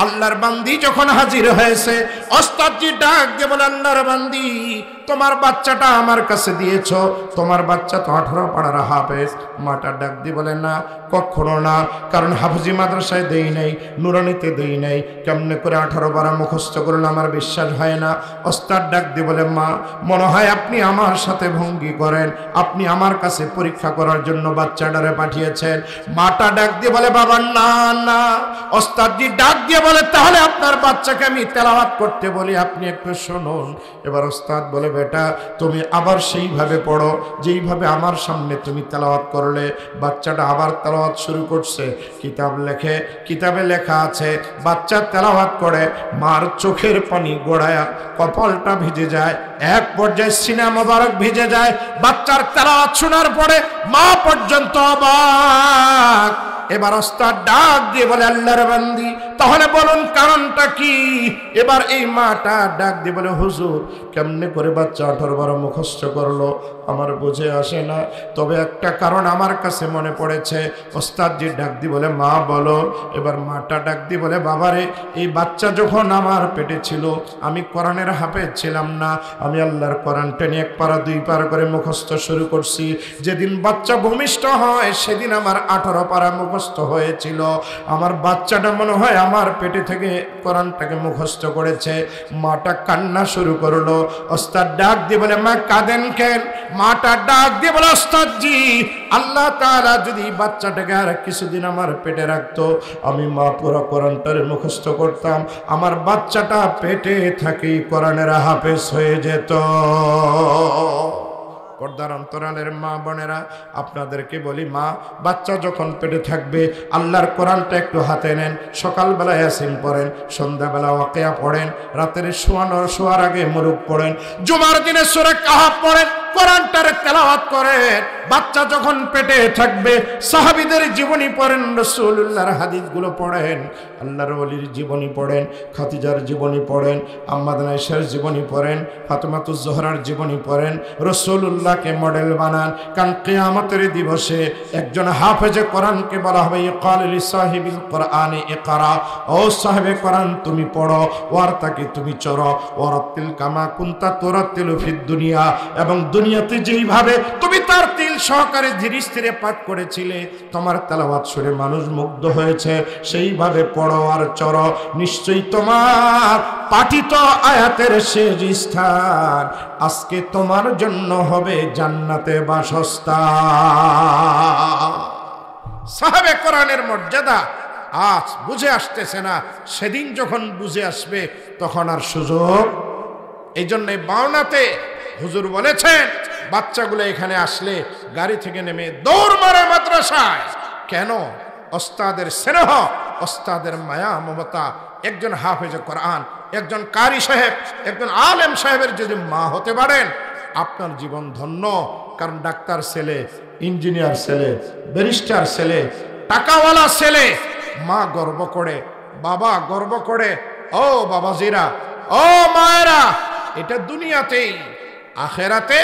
S1: আল্লাহর বান্দি যখন হাজির হয়েছে, ওস্তাদজি ডাক দিয়ে বলে, আল্লাহর বান্দি তোমার বাচ্চাটা আমার কাছে দিয়েছ, তোমার বাচ্চা তো 18 পাড়ার হাফেজ। মাটা ডাক দিয়ে বলে, না কখনো না, কারণ হাফেজি মাদ্রাসায় দেই নাই, নুরানিতে দেই নাই, কেমনে করে 18 বার মুখস্থ করলে আমার বিশ্বাস হয় না। ওস্তাদ ডাক দিয়ে বলে, মা মনে হয় আপনি আমার সাথে ভঙ্গি করেন, আপনি আমার কাছে পরীক্ষা করার জন্য বাচ্চাটারে পাঠিয়েছেন। মাটা ডাক দিয়ে বলে, বাবা না না। ওস্তাদজি ডাক দিয়ে বলে, তাহলে আপনার বাচ্চাকে আমি তেলাওয়াত করতে বলি, আপনি একটু শুনুন। এবার ওস্তাদ বলে, বেটা তুমি আবার সেইভাবে পড়ো যেইভাবে আমার সামনে তুমি তেলাওয়াত করলে। বাচ্চাটা আবার তেলাওয়াত শুরু করছে। কিতাবে লেখা আছে, বাচ্চা তেলাওয়াত করে, মার চোখের পানি গড়ায়া কপালটা ভিজে যায়, এক পর্যায়ে সিনা মোবারক ভিজে যায়। বাচ্চার তেলাওয়াত শোনার পরে মা পর্যন্ত অবাক। এবার ওস্তাদ ডাক দিয়ে বলে, আল্লাহর বান্দি তাহলে বলুন কারণটা কি? এবার এই মাটা ডাক দিয়ে বলে, হুজুর কেমনে করে বাচ্চা 18 বার মুখস্থ করলো আমার বুঝে আসে না, তবে একটা কারণ আমার কাছে মনে পড়েছে। ওস্তাদজি ডাক দিয়ে বলে, মা বলো। এবার মাটা ডাক দিয়ে বলে, বাবারে এই বাচ্চা যখন আমার পেটে ছিল আমি কোরআনের হাফেজ ছিলাম না, আমি আল্লাহর কোরআন টেনে 1 পারা 2 পারা করে মুখস্থ শুরু করছি। যেদিন বাচ্চা ভূমিষ্ঠ হয় সেদিন আমার 18 পারা মুখস্থ হয়েছিল। আমার বাচ্চাটা মনে হয় আমার পেটে থেকে কোরআনটাকে মুখস্থ করেছে। মাটা কান্না শুরু করলো। ওস্তাদ ডাক দিয়ে বলে, মা কাঁদেন কেন? মাটা ডাক দিয়ে বলে, ওস্তাদজি আল্লাহ তাআলা যদি বাচ্চাটাকে আর কিছুদিন আমার পেটে রাখতো, আমি মা পুরো কোরআনটারে মুখস্থ করতাম, আমার বাচ্চাটা পেটে থাকি কোরআনের হাফেজ হয়ে যেত। পর্দার অন্তরালের মা বোনেরা, আপনাদেরকে বলি, মা বাচ্চা যখন পেটে থাকবে আল্লাহর কোরআনটা একটু হাতে নেন। সকালবেলা ইয়াসিন পড়েন, সন্ধ্যাবেলা ওয়াকিয়া পড়েন, রাতের শোয়ার আগে মুলুক পড়েন, জুমার দিনে সূরা কাহাফ পড়েন, কোরআনটার তেলাওয়াত করেন। বাচ্চা যখন পেটে থাকবে সাহাবীদের জীবনী পড়েন, রাসূলুল্লাহর হাদিসগুলো পড়েন, আল্লাহর ওলির জীবনী পড়েন, খাদিজার জীবনী পড়েন, আম্মা আয়েশার জীবনী পড়েন, ফাতেমাতুজ জোহরার জীবনী পড়েন, রাসূলুল্লাহকে মডেল বানান। কারণ কিয়ামতের দিবসে একজন হাফেজে কোরআনকে বলা হবে ইকাল লিসাহিবিল কোরআনে ইকরা, ও সাহেবে কোরআন তুমি পড়ো, ওয়ারতাকি তুমি চড়ো, ওয়ারাতিল কামা কুনতা তুরাতিলু ফিদ দুনিয়া, এবং দুনিয়াতে যেইভাবে তুমি তার তিল সহকারে ধীরে স্থিরে পাঠ করেছিলে, তোমার তেলাওয়াত শুনে মানুষ মুগ্ধ হয়েছে, সেইভাবে পড়ো আর চড়ো। নিশ্চয়ই তোমার পাঠিত আয়াতের শেষ স্থান আজকে তোমার জন্য হবে জান্নাতে বাসস্থান। সাহাবে কোরআনের মর্যাদা আজ বুঝে আসতেছে না, সেদিন যখন বুঝে আসবে তখন আর সুযোগ। এই জন্য বাউনাতে হুজুর বলেছেন বাচ্চাগুলো এখানে আসলে গাড়ি থেকে নেমে দৌড় মারে মাদ্রাসায়। কেন? ওস্তাদের স্নেহ, ওস্তাদের মায়া মমতা। একজন হাফেজ কোরআন, একজন কারি সাহেব, একজন আলেম সাহেবের যদি মা হতে পারেন আপনার জীবন ধন্য। কারণ ডাক্তার ছেলে, ইঞ্জিনিয়ার ছেলে, ব্যারিস্টার ছেলে, টাকাওয়ালা ছেলে, মা গর্ব করে, বাবা গর্ব করে। ও বাবাজিরা, ও মায়েরা, এটা দুনিয়াতেই। আখেরাতে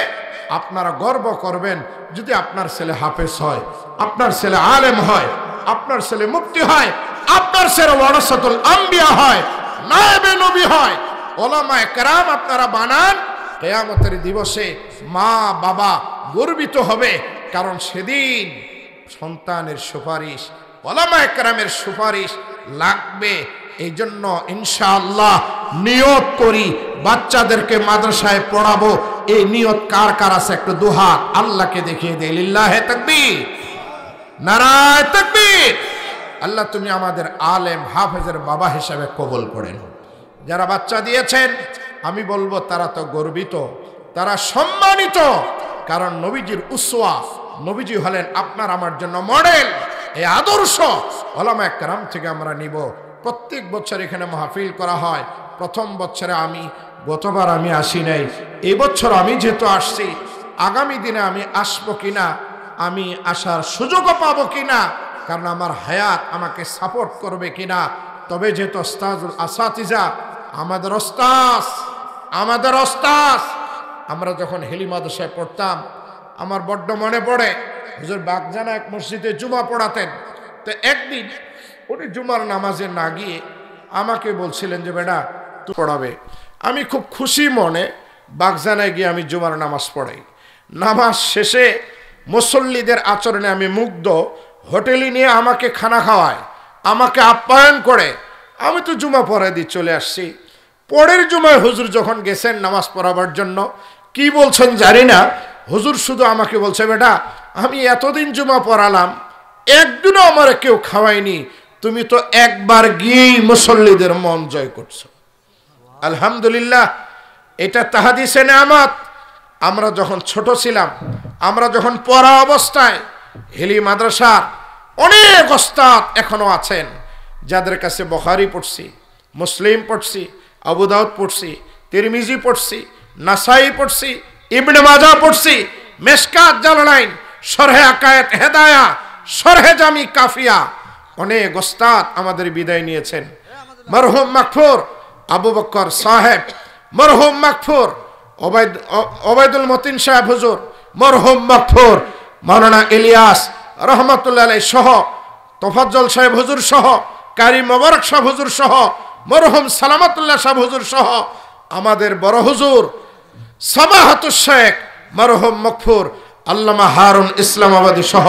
S1: আপনারা গর্ব করবেন যদি আপনার ছেলে হাফেজ হয়, আপনার ছেলে আলেম হয়, আপনার ছেলে মুফতি হয়, আপনার ছেলে ওয়ারাসাতুল আম্বিয়া হয়, নায়েবে নবী হয়, উলামায়ে কেরাম আপনারা বানান। কিয়ামতের দিবসে মা বাবা গর্বিত হবে, কারণ সেদিন সন্তানের সুপারিশ, উলামায়ে কেরামের সুপারিশ লাগবে। এই জন্য ইনশাআল্লাহ নিয়ত করি বাচ্চাদেরকে মাদ্রাসায় পড়াবো। এই নিয়ত কার কার আছে একটু দুহাত আল্লাহকে দেখিয়ে দেয়। লিল্লাহে তাকবীর, নারায়ে তাকবীর। আল্লাহ তুমি আমাদের আলেম হাফেজের বাবা হিসাবে কবুল করেন। যারা বাচ্চা দিয়েছেন আমি বলবো তারা তো গর্বিত, তারা সম্মানিত, কারণ নবীজির উসওয়া, নবীজি হলেন আপনার আমার জন্য মডেল। এই আদর্শ উলামায়ে কেরাম থেকে আমরা নিব। প্রত্যেক বছর এখানে মাহফিল করা হয়। প্রথম বছরে আমি, গতবার আমি আসি নাই, এই বছর আমি যেহেতু আসছি, আগামী দিনে আমি আসবো কিনা, আমি আসার সুযোগও পাবো কিনা, কারণ আমার হায়াত আমাকে সাপোর্ট করবে কিনা। তবে যেহেতু ওস্তাজুল আসাতিজা আমাদের ওস্তাজ, আমরা যখন হেলি মাদ্রাসায় পড়তাম আমার বড্ড মনে পড়ে হুজুর বাগজানা এক মসজিদে জুমা পড়াতেন। তো একদিন উনি জুমার নামাজে না গিয়ে আমাকে বলছিলেন যে বেটা তুই পড়াবে। আমি খুব খুশি মনে বাগজানায় গিয়ে আমি জুমার নামাজ পড়াই। নামাজ শেষে মুসল্লিদের আচরণে আমি মুগ্ধ। হোটেলে নিয়ে আমাকে খানা খাওয়ায়, আমাকে আপ্যায়ন করে। আমি তো জুমা পড়াই দিয়ে চলে আসছি। পরের জুমায় হুজুর যখন গেছেন নামাজ পড়াবার জন্য, কি বলছেন জানি না, হুজুর শুধু আমাকে বলছে বেটা আমি এতদিন জুমা পড়ালাম, একদিনও আমার কেউ খাওয়ায়নি, তুমি তো একবার গিয়েই মুসল্লিদের মন জয় করছো। আলহামদুলিল্লাহ, এটা তাহাদিসে নেয়ামত। আমরা যখন ছোট ছিলাম, আমরা যখন পড়া অবস্থায় হেলি মাদ্রাসার অনেক ওস্তাদ এখনো আছেন, যাদের কাছে বুখারী পড়ছি, মুসলিম পড়ছি, আবু দাউদ পড়ছি, তিরমিজি পড়ছি, নাসাই পড়ছি, ইবনে মাজাহ পড়ছি, মেশকাত জালালাইন, শরহে আকায়েত হেদায়া, শরহে জামি কাফিয়া। অনেক ওস্তাদ আমাদের বিদায় নিয়েছেন। মরহুম মাগফুর আবু বকর সাহেব, মরহুম মাগফুর ওবায়দুল মতিন সাহেব হুজুর, মরহুম মাগফুর মাওলানা ইলিয়াস রহমাতুল্লাহ আলাইহি সহ, তোফাজ্জল সাহেব হুজুর সহ, কারি মোবারক সাহেব হুজুর সহ, মরহুম সালামাতুল্লাহ সাহেব হুজুর সহ, আমাদের বড় হুজুর সামাহাতুশ শেখ মরহুম মাগফুর আল্লামা হারুন ইসলামাবাদী সহ